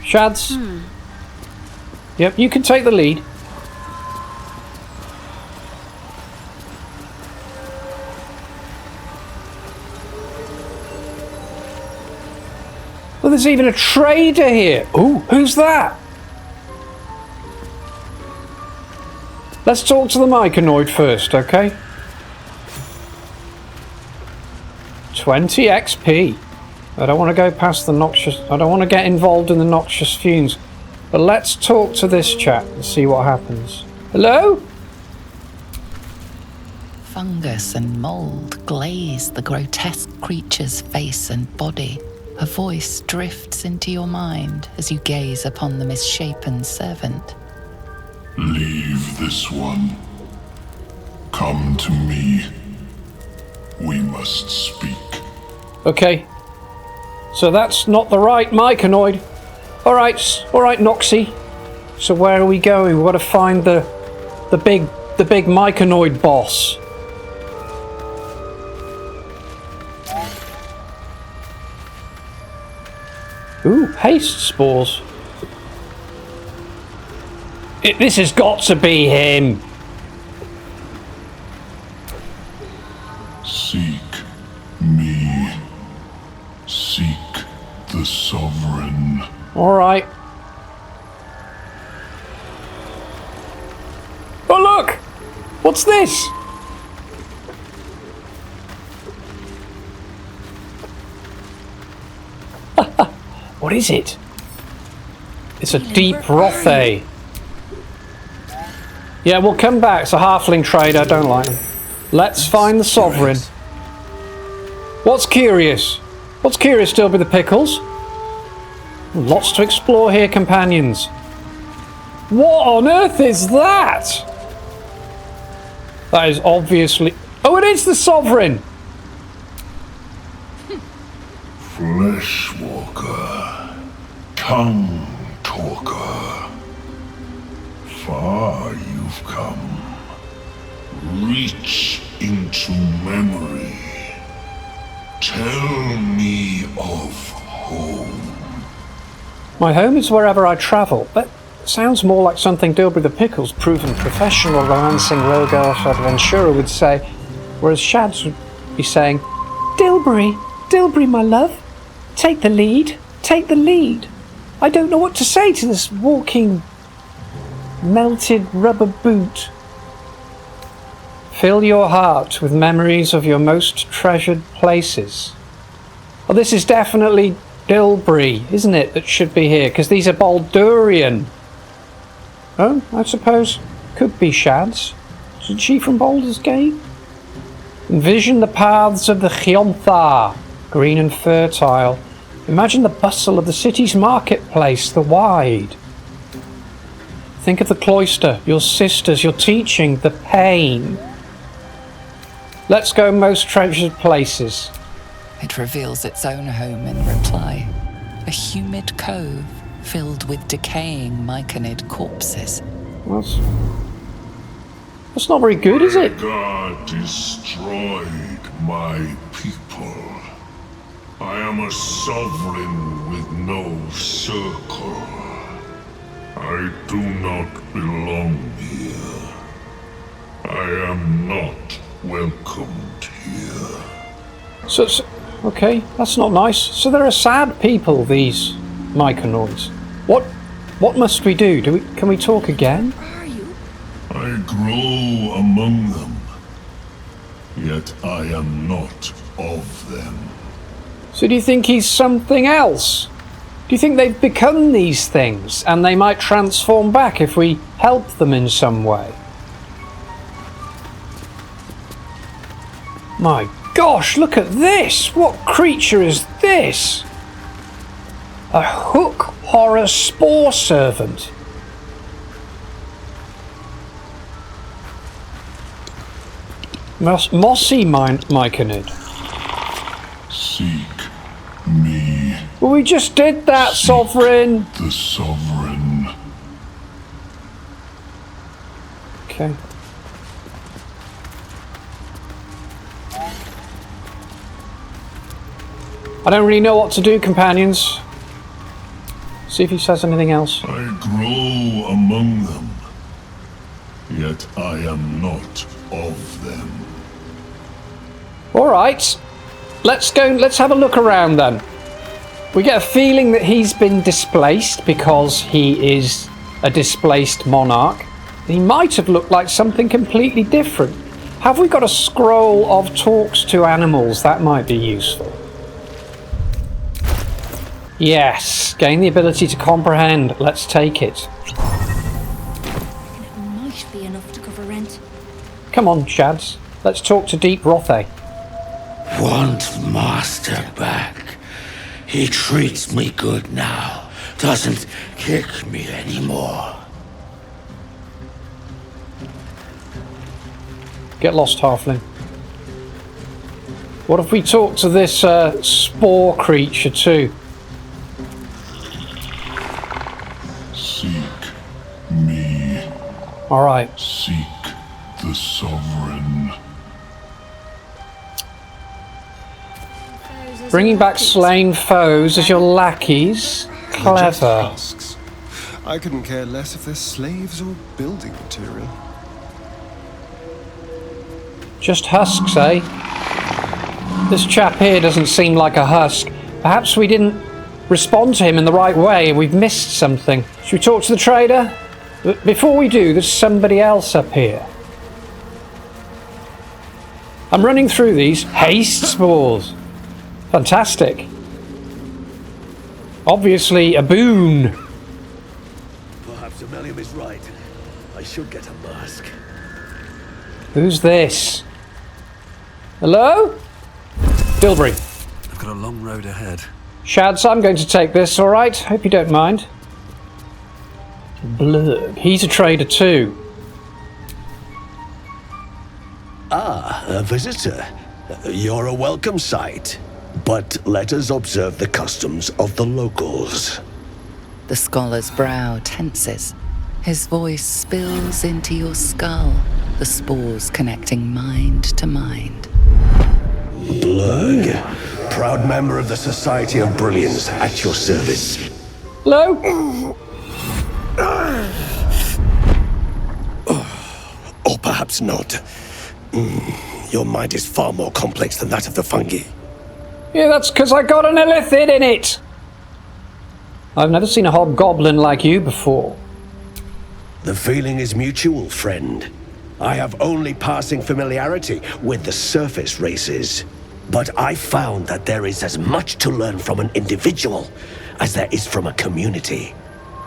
Shads. Yep, you can take the lead. Well, there's even a trader here. Ooh, who's that? Let's talk to the Myconid first, okay? 20 XP. I don't want to go past the noxious... I don't want to get involved in the noxious fumes. But let's talk to this chap and see what happens. Hello? Fungus and mold glaze the grotesque creature's face and body. Her voice drifts into your mind as you gaze upon the misshapen servant. Leave this one. Come to me. We must speak. Okay. So that's not the right Myconid. Alright, Noxy. So where are we going? We've got to find the big Myconid boss. Ooh, haste spores. This has got to be him. Seek me. Seek the Sovereign. Alright. Oh look! What's this? What is it? It's a deep Rothe. Yeah, we'll come back. It's a halfling trader. I don't like him. Let's find the Sovereign. What's curious? What's curious still with the pickles? Lots to explore here, companions. What on earth is that? That is obviously... Oh, it is the Sovereign! Fleshwalker. Tongue talker. Far you've come. Reach into memory. Tell me of home. My home is wherever I travel. That sounds more like something Dilbury the Pickles, proven professional romancing rogue elf adventurer, would say, whereas Shads would be saying, Dilbury, my love, take the lead, take the lead. I don't know what to say to this walking, melted rubber boot. Fill your heart with memories of your most treasured places. Well, this is definitely Dilbury, isn't it, that should be here, because these are Baldurian. Oh, I suppose could be Shads. Isn't she from Baldur's Gate? Envision the paths of the Chiontha, green and fertile. Imagine the bustle of the city's marketplace, the wide. Think of the cloister, your sisters, your teaching, the pain. Let's go most treasured places. It reveals its own home in reply. A humid cove filled with decaying Myconid corpses. What? That's not very good, is it? God destroyed my people. I am a sovereign with no circle. I do not belong here. I am not welcomed here. So okay, that's not nice. So they're a sad people, these Myconids. What must we do? Can we talk again? I grow among them, yet I am not of them. So do you think he's something else? Do you think they've become these things and they might transform back if we help them in some way? My gosh, look at this! What creature is this? A hook horror spore servant. Mossy Myconid. Seek me. Well, we just did that, Seek Sovereign. The Sovereign. Okay. I don't really know what to do, companions. See if he says anything else. I grow among them, yet I am not of them. All right, let's go. Let's have a look around then. We get a feeling that he's been displaced because he is a displaced monarch. He might have looked like something completely different. Have we got a scroll of talks to animals? That might be useful. Yes, gain the ability to comprehend. Let's take it. It might be enough to cover rent. Come on, Chads. Let's talk to Deep Rothe. Want Master back. He treats me good now. Doesn't kick me anymore. Get lost, Halfling. What if we talk to this spore creature too? Seek me. Alright. Seek the Sovereign. Bringing back slain foes as your lackeys. Clever. Husks. I couldn't care less if they're slaves or building material. Just husks, eh? This chap here doesn't seem like a husk. Perhaps we didn't respond to him in the right way and we've missed something. Should we talk to the trader? But before we do, there's somebody else up here. I'm running through these. Haste spores. Fantastic. Obviously a boon. Perhaps Aemelium is right. I should get a mask. Who's this? Hello? Dilbury. I've got a long road ahead. Shads, I'm going to take this, alright? Hope you don't mind. Blurg. He's a trader too. Ah, a visitor. You're a welcome sight. But let us observe the customs of the locals. The scholar's brow tenses. His voice spills into your skull, the spores connecting mind to mind. Blurg, proud member of the Society of Brilliance, at your service. Hello? Or perhaps not. Your mind is far more complex than that of the fungi. Yeah, that's because I got an illithid in it. I've never seen a hobgoblin like you before. The feeling is mutual, friend. I have only passing familiarity with the surface races. But I found that there is as much to learn from an individual as there is from a community.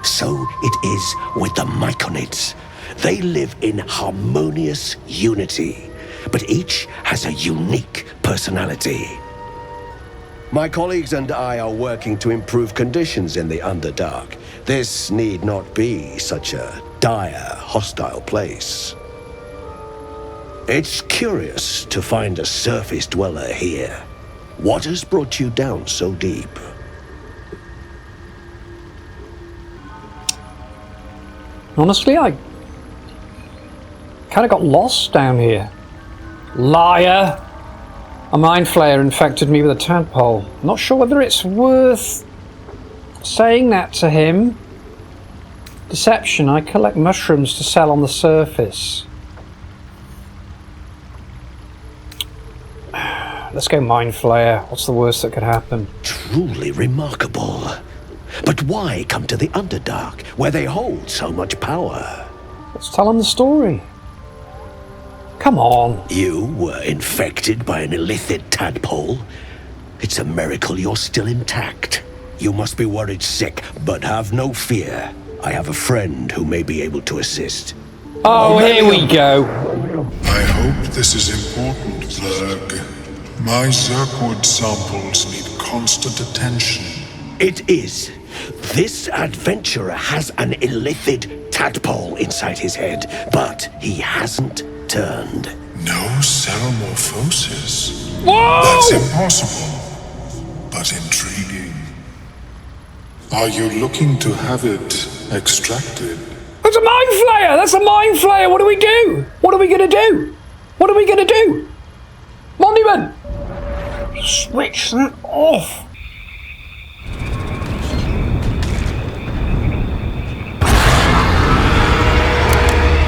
So it is with the Myconids. They live in harmonious unity, but each has a unique personality. My colleagues and I are working to improve conditions in the Underdark. This need not be such a dire, hostile place. It's curious to find a surface dweller here. What has brought you down so deep? Honestly, kind of got lost down here. Liar! A mind flayer infected me with a tadpole. Not sure whether it's worth saying that to him. Deception. I collect mushrooms to sell on the surface. Let's go mind flayer. What's the worst that could happen? Truly remarkable. But why come to the Underdark, where they hold so much power? Let's tell him the story. Come on. You were infected by an illithid tadpole? It's a miracle you're still intact. You must be worried sick, but have no fear. I have a friend who may be able to assist. Oh, here we go. I hope this is important, Zerg. My Zergwood samples need constant attention. It is. This adventurer has an illithid tadpole inside his head, but he hasn't turned. No ceremorphosis? Whoa! That's impossible, but intriguing. Are you looking to have it extracted? That's a mind flayer! That's a mind flayer! What do we do? What are we gonna do? What are we gonna do? Monument! Switch that off!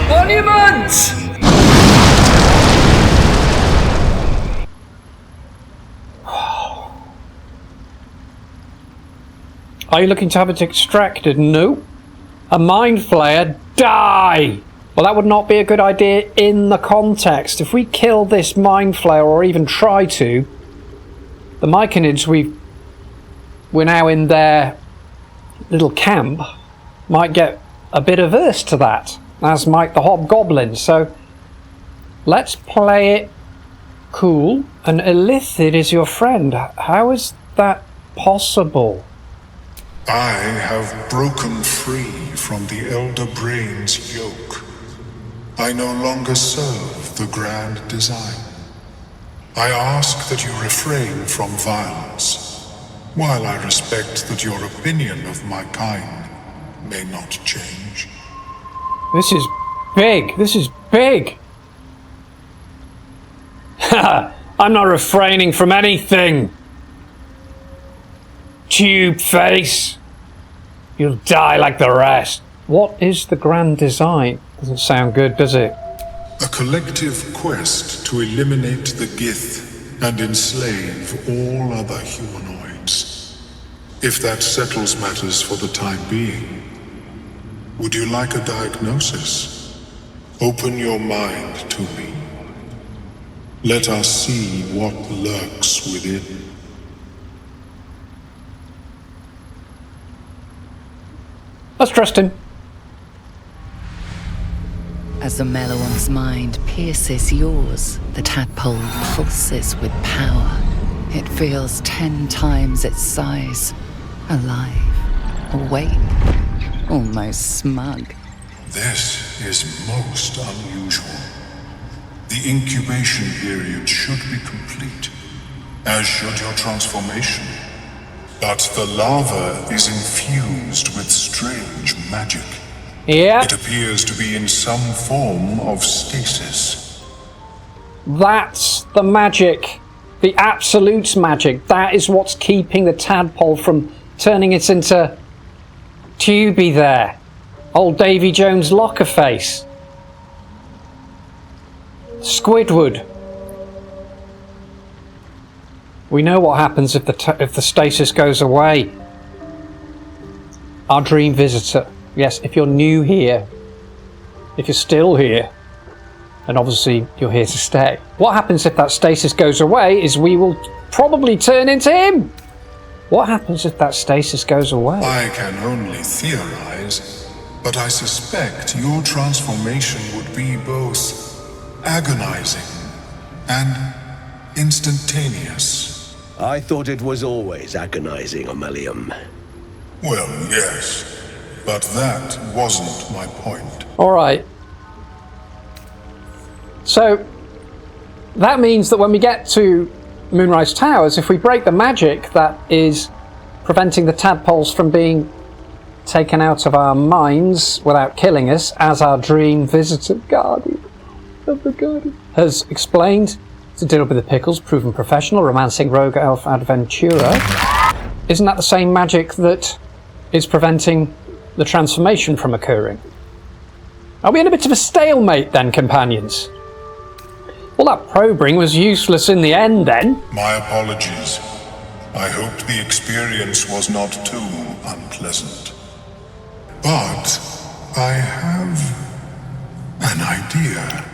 Monument! Are you looking to have it extracted? No. A mind flayer? Die! Well, that would not be a good idea in the context. If we kill this mind flayer, or even try to, the Myconids we're now in their little camp might get a bit averse to that, as might the hobgoblin. So let's play it cool. An illithid is your friend. How is that possible? I have broken free from the Elder Brain's yoke. I no longer serve the grand design. I ask that you refrain from violence, while I respect that your opinion of my kind may not change. This is big. This is big. Ha! I'm not refraining from anything. Tube face. You'll die like the rest. What is the grand design? Doesn't sound good, does it? A collective quest to eliminate the Gith and enslave all other humanoids. If that settles matters for the time being, would you like a diagnosis? Open your mind to me. Let us see what lurks within. Let's trust him. As the Meloan's mind pierces yours, the tadpole pulses with power. It feels 10 times its size. Alive, awake, almost smug. This is most unusual. The incubation period should be complete, as should your transformation. But the larva is infused with strange magic. Yeah. It appears to be in some form of stasis. That's the magic. The absolute magic. That is what's keeping the tadpole from turning it into Tubey there. Old Davy Jones locker face. Squidward. We know what happens if the stasis goes away. Our dream visitor. Yes, if you're new here, if you're still here, and obviously you're here to stay. What happens if that stasis goes away is we will probably turn into him. What happens if that stasis goes away? I can only theorize, but I suspect your transformation would be both agonizing and instantaneous. I thought it was always agonizing, Ammelium. Well, yes, but that wasn't my point. Alright. So, that means that when we get to Moonrise Towers, if we break the magic that is preventing the tadpoles from being taken out of our minds without killing us as our dream visitor guardian, of the garden, has explained to deal with the pickles, proven professional, romancing rogue elf adventurer. Isn't that the same magic that is preventing the transformation from occurring? Are we in a bit of a stalemate then, companions? Well, that probing was useless in the end then. My apologies. I hoped the experience was not too unpleasant. But I have an idea.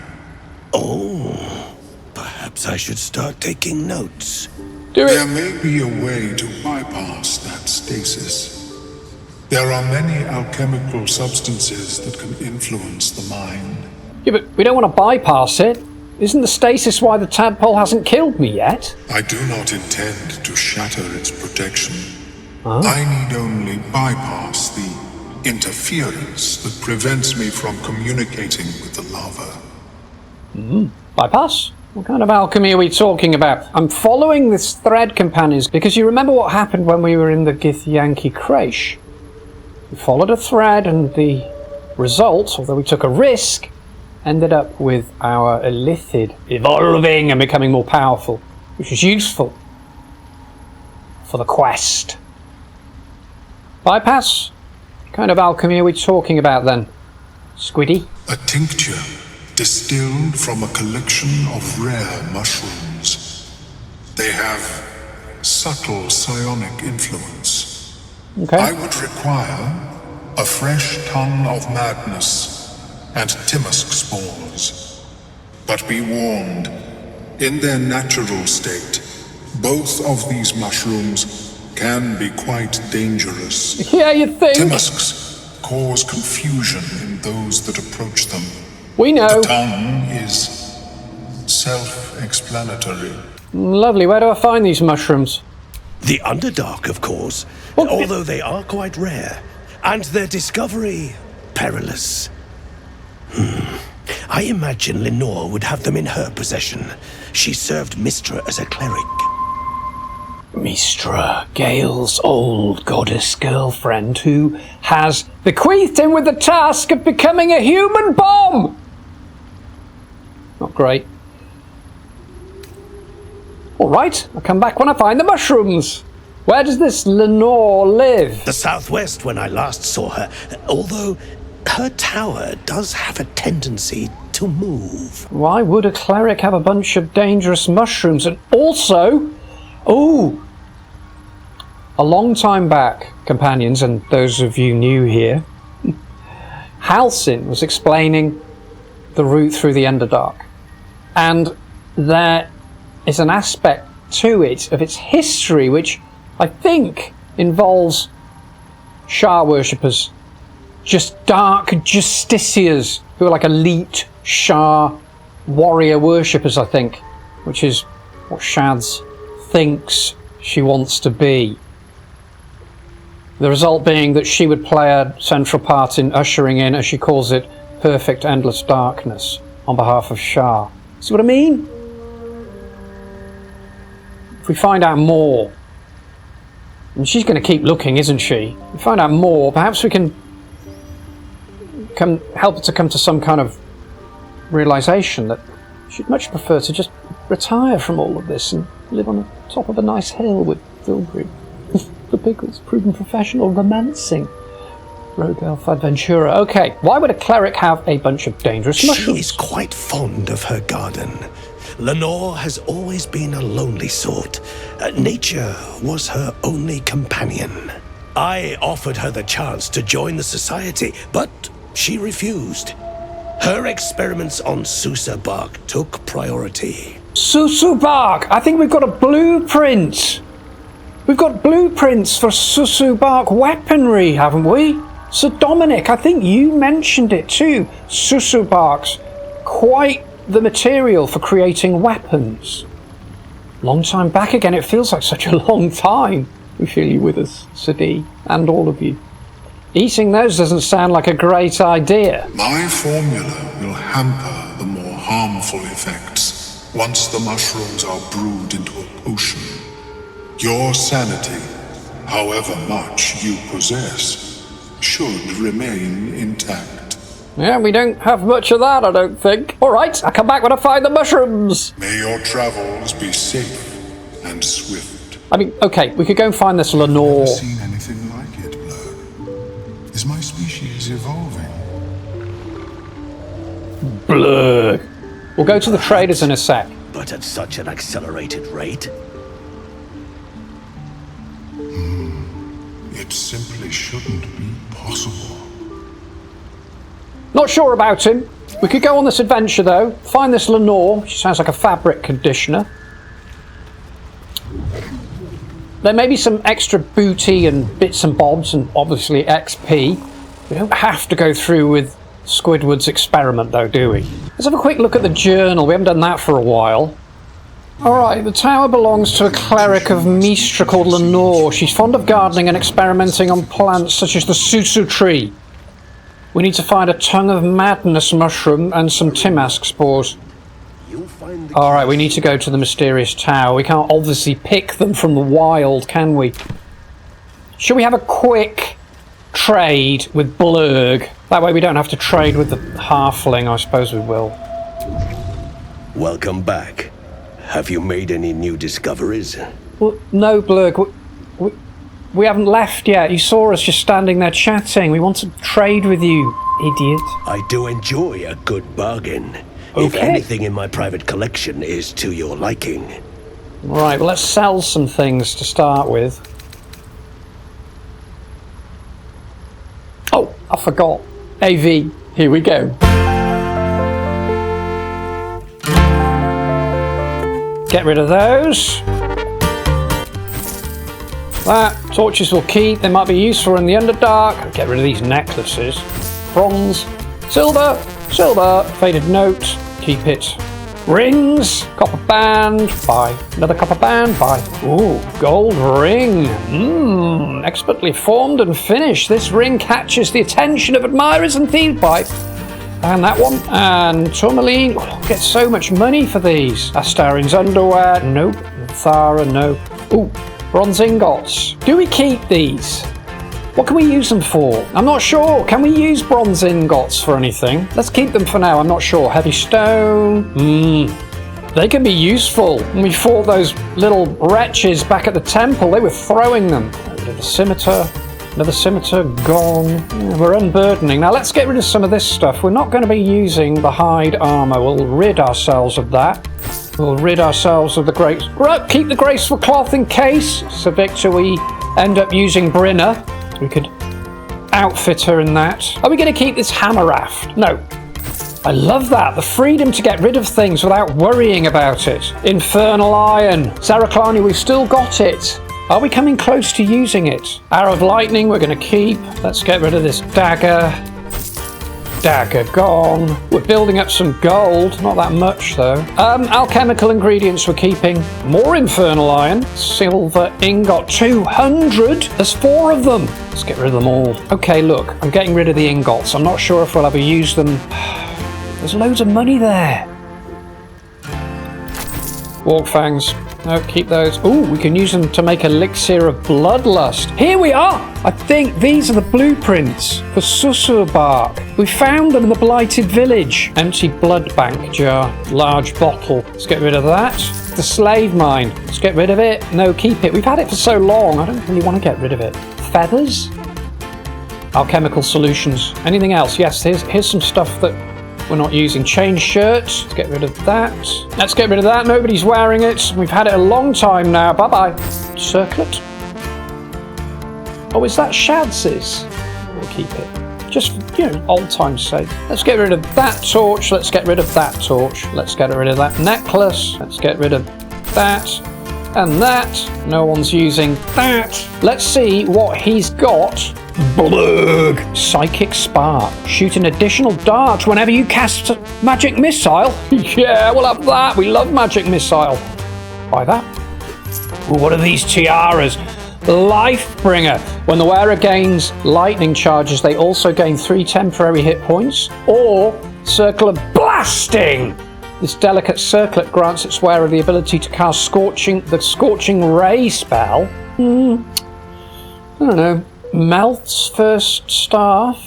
Oh, perhaps I should start taking notes. There may be a way to bypass that stasis. There are many alchemical substances that can influence the mind. Yeah, but we don't want to bypass it. Isn't the stasis why the tadpole hasn't killed me yet? I do not intend to shatter its protection. Huh? I need only bypass the interference that prevents me from communicating with the lava. Bypass? What kind of alchemy are we talking about? I'm following this thread, companions, because you remember what happened when we were in the Githyanki Creche. We followed a thread and the result, although we took a risk, ended up with our illithid evolving and becoming more powerful, which is useful for the quest. Bypass? What kind of alchemy are we talking about then, Squiddy? A tincture distilled from a collection of rare mushrooms. They have subtle psionic influence. Okay. I would require a fresh ton of madness and timisk spores. But be warned, in their natural state, both of these mushrooms can be quite dangerous. Yeah, you think? Timisks cause confusion in those that approach them. We know. The tongue is self-explanatory. Lovely. Where do I find these mushrooms? The Underdark, of course, although they are quite rare, and their discovery perilous. I imagine Lenore would have them in her possession. She served Mystra as a cleric. Mystra, Gale's old goddess girlfriend, who has bequeathed him with the task of becoming a human bomb! Not great. Alright, I'll come back when I find the mushrooms. Where does this Lenore live? The southwest when I last saw her, although her tower does have a tendency to move. Why would a cleric have a bunch of dangerous mushrooms? And also, a long time back, companions, and those of you new here, Halcyon was explaining the route through the Underdark. And there is an aspect to it, of its history, which I think involves Shah worshippers. Just dark justiciars who are like elite Shah warrior worshippers, I think, which is what Shads thinks she wants to be. The result being that she would play a central part in ushering in, as she calls it, perfect endless darkness on behalf of Shah. See what I mean? If we find out more, and she's going to keep looking, isn't she? If we find out more, perhaps we can help her to come to some kind of realization that she'd much prefer to just retire from all of this and live on the top of a nice hill with Vilgrim. The Pickles, proven professional romancing rogue elf adventurer. Okay, why would a cleric have a bunch of dangerous mushrooms? She is quite fond of her garden. Lenore has always been a lonely sort. Nature was her only companion. I offered her the chance to join the society, but she refused. Her experiments on Susa bark took priority. Susu bark! I think we've got a blueprint! We've got blueprints for Susu bark weaponry, haven't we? So Dominic, I think you mentioned it too. Susu bark's quite the material for creating weapons. Long time back again, it feels like such a long time. We feel you with us, Sadi, and all of you. Eating those doesn't sound like a great idea. My formula will hamper the more harmful effects once the mushrooms are brewed into a potion. Your sanity, however much you possess, should remain intact. Yeah, we don't have much of that, I don't think. Alright, I'll come back when I find the mushrooms. May your travels be safe and swift. I mean, okay, we could go and find this Lenore. I've never seen anything like it, Blur. Is my species evolving? Blur. We'll go to the traders in a sec. But at such an accelerated rate? It simply shouldn't be possible. Not sure about him. We could go on this adventure though. Find this Lenore. She sounds like a fabric conditioner. There may be some extra booty and bits and bobs and obviously XP. We don't have to go through with Squidward's experiment though, do we? Let's have a quick look at the journal. We haven't done that for a while. Alright, the tower belongs to a cleric of Mistra called Lenore. She's fond of gardening and experimenting on plants such as the Susu tree. We need to find a tongue of madness mushroom and some Timask spores. Alright, we need to go to the mysterious tower. We can't obviously pick them from the wild, can we? Should we have a quick trade with Blurg? That way we don't have to trade with the halfling. I suppose we will. Welcome back. Have you made any new discoveries? Well, no, Blurg. We haven't left yet. You saw us just standing there chatting. We want to trade with you, idiot. I do enjoy a good bargain. Okay. If anything in my private collection is to your liking. Right, well, let's sell some things to start with. Oh, I forgot. AV. Here we go. Get rid of those. That. Torches will keep. They might be useful in the Underdark. Get rid of these necklaces. Bronze. Silver. Silver. Faded note. Keep it. Rings. Copper band. Buy. Another copper band. Buy. Ooh, gold ring. Expertly formed and finished. This ring catches the attention of admirers and thieves. Buy. And that one. And tourmaline. Oh, get so much money for these. Astarin's underwear. Nope. Thara. No. Ooh. Bronze ingots. Do we keep these? What can we use them for? I'm not sure. Can we use bronze ingots for anything? Let's keep them for now. I'm not sure. Heavy stone. They can be useful. When we fought those little wretches back at the temple, they were throwing them. Get rid of the scimitar. Another scimitar gone. Yeah, we're unburdening. Now let's get rid of some of this stuff. We're not going to be using the hide armor. We'll rid ourselves of that. We'll rid ourselves of the grace. Right, keep the graceful cloth in case. So Victor, we end up using Brynna. We could outfit her in that. Are we going to keep this hammer raft? No. I love that. The freedom to get rid of things without worrying about it. Infernal iron. Zaraklani, we've still got it. Are we coming close to using it? Arrow of lightning, we're going to keep. Let's get rid of this dagger. Dagger gone. We're building up some gold. Not that much, though. Alchemical ingredients we're keeping. More infernal iron. Silver ingot. 200. There's 4 of them. Let's get rid of them all. Okay, look. I'm getting rid of the ingots. I'm not sure if we'll ever use them. There's loads of money there. Walk fangs. No, keep those. Ooh, we can use them to make elixir of bloodlust. Here we are! I think these are the blueprints for Susur bark. We found them in the blighted village. Empty blood bank jar. Large bottle. Let's get rid of that. The slave mine. Let's get rid of it. No, keep it. We've had it for so long. I don't really want to get rid of it. Feathers? Alchemical solutions. Anything else? Yes, here's some stuff that we're not using. Chain shirts. Let's get rid of that. Let's get rid of that. Nobody's wearing it. We've had it a long time now. Bye-bye. Circlet. Oh, is that Shadz's? We'll keep it. Just, you know, old time's sake. Let's get rid of that torch. Let's get rid of that torch. Let's get rid of that necklace. Let's get rid of that. And that. No one's using that. Let's see what he's got. Blurg. Psychic spark. Shoot an additional dart whenever you cast a magic missile. Yeah, we'll have that. We love magic missile. Buy that. Ooh, what are these tiaras? Lifebringer. When the wearer gains lightning charges, they also gain 3 temporary hit points. Or Circle of Blasting. This delicate circlet grants its wearer the ability to cast the Scorching Ray spell. I don't know. Melt's first staff.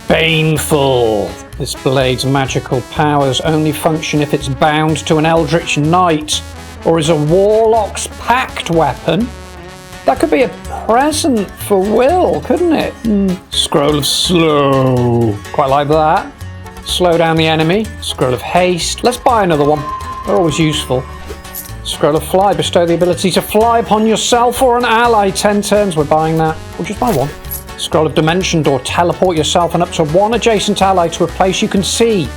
baneful. This blade's magical powers only function if it's bound to an eldritch knight or is a warlock's pact weapon. That could be a present for Wyll, couldn't it? Scroll of slow. Quite like that. Slow down the enemy. Scroll of haste. Let's buy another one. They're always useful. Scroll of fly. Bestow the ability to fly upon yourself or an ally. 10 turns. We're buying that. We'll just buy one. Scroll of dimension door. Teleport yourself and up to one adjacent ally to a place you can see.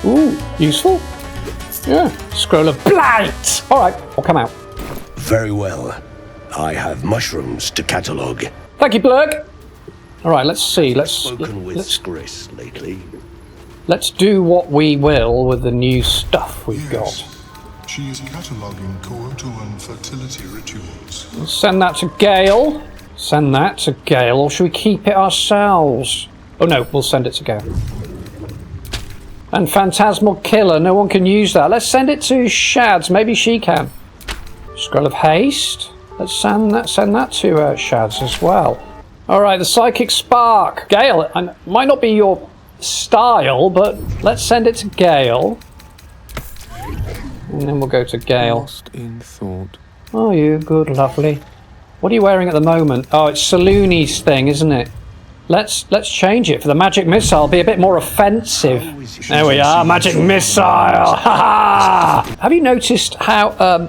Ooh, useful. Yeah. Scroll of blight. All right, we'll come out. Very well. I have mushrooms to catalogue. Thank you, Blurg. All right, let's see. Let's Gris lately. Let's do what we will with the new stuff we've got. She is cataloguing coital and fertility rituals. We'll send that to Gale. Send that to Gale, or should we keep it ourselves? Oh no, we'll send it to Gale. And Phantasmal Killer, no one can use that. Let's send it to Shads, maybe she can. Scroll of Haste. Let's send that to Shads as well. Alright, the Psychic Spark. Gale, it might not be your style, but let's send it to Gale. And then we'll go to Gale. Lost in thought. Oh, you good, lovely. What are you wearing at the moment? Oh, it's Salooni's thing, isn't it? Let's change it for the magic missile. Be a bit more offensive. There we are, magic missile. Ha ha! Have you noticed how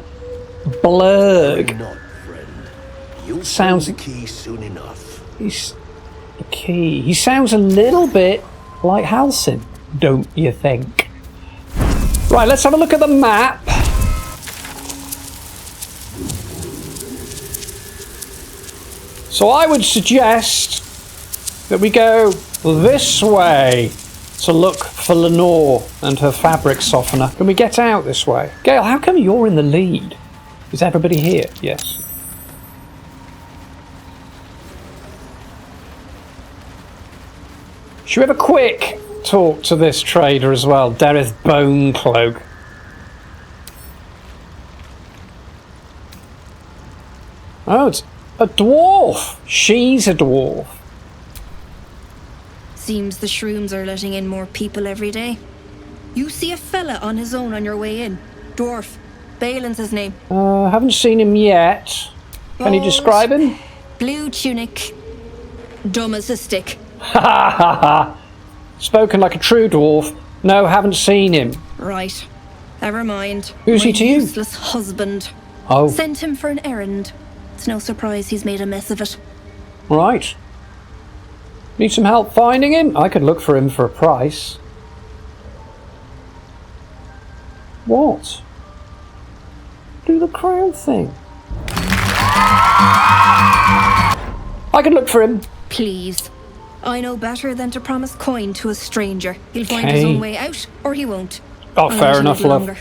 Blurg sounds? The key soon enough. He's the key. He sounds a little bit like Halsin, don't you think? Right, let's have a look at the map. So I would suggest that we go this way to look for Lenore and her fabric softener. Can we get out this way? Gale, how come you're in the lead? Is everybody here? Yes. Should we have a quick talk to this trader as well? Dereth Bonecloak. Oh, it's a dwarf. She's a dwarf. Seems the shrooms are letting in more people every day. You see a fella on his own on your way in. Dwarf. Balin's his name. Haven't seen him yet. Can you describe him? Blue tunic. Dumb as a stick. Ha ha ha ha. Spoken like a true dwarf. No, haven't seen him. Right. Never mind. Who's he to you? Useless husband. Oh. Sent him for an errand. It's no surprise he's made a mess of it. Right. Need some help finding him? I could look for him for a price. What? Do the crown thing. I could look for him. Please. I know better than to promise coin to a stranger. He'll find his own way out, or he won't. Oh, fair enough, love.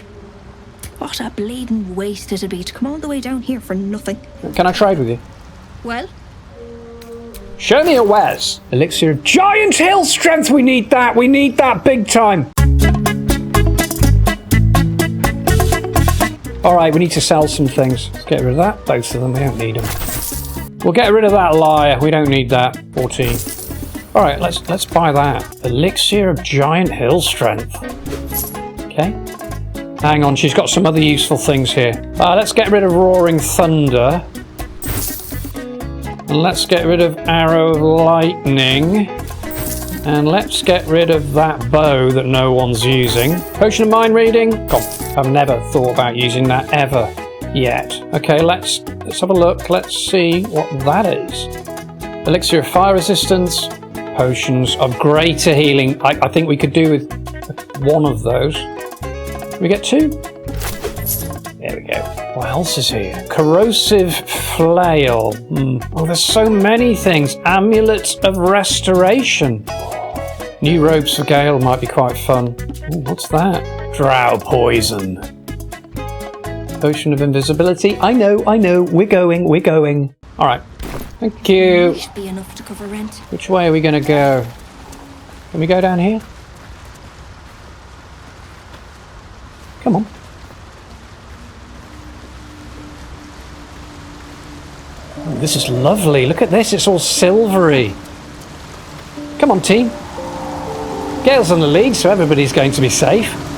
What a bleeding waste it'd be to come all the way down here for nothing. Can I trade with you? Well? Show me a Wes. Elixir of Giant Hill Strength. We need that. We need that big time. Alright, we need to sell some things. Let's get rid of that. Both of them. We don't need them. We'll get rid of that liar. We don't need that. 14. Alright, let's buy that. Elixir of Giant Hill Strength. Okay. Hang on, she's got some other useful things here. Let's get rid of Roaring Thunder. And let's get rid of Arrow of Lightning. And let's get rid of that bow that no one's using. Potion of Mind Reading. God, I've never thought about using that ever yet. Okay, let's have a look. Let's see what that is. Elixir of Fire Resistance. Potions of Greater Healing. I think we could do with one of those. Can we get two? There we go. What else is here? Corrosive Flail. Oh, there's so many things. Amulet of Restoration. New robes for Gale might be quite fun. Ooh, what's that? Drow Poison. Potion of Invisibility. I know. We're going. Alright. Thank you. Should be enough to cover rent. Which way are we going to go? Can we go down here? Come on. Oh, this is lovely. Look at this. It's all silvery. Come on, team. Gale's on the lead, so everybody's going to be safe.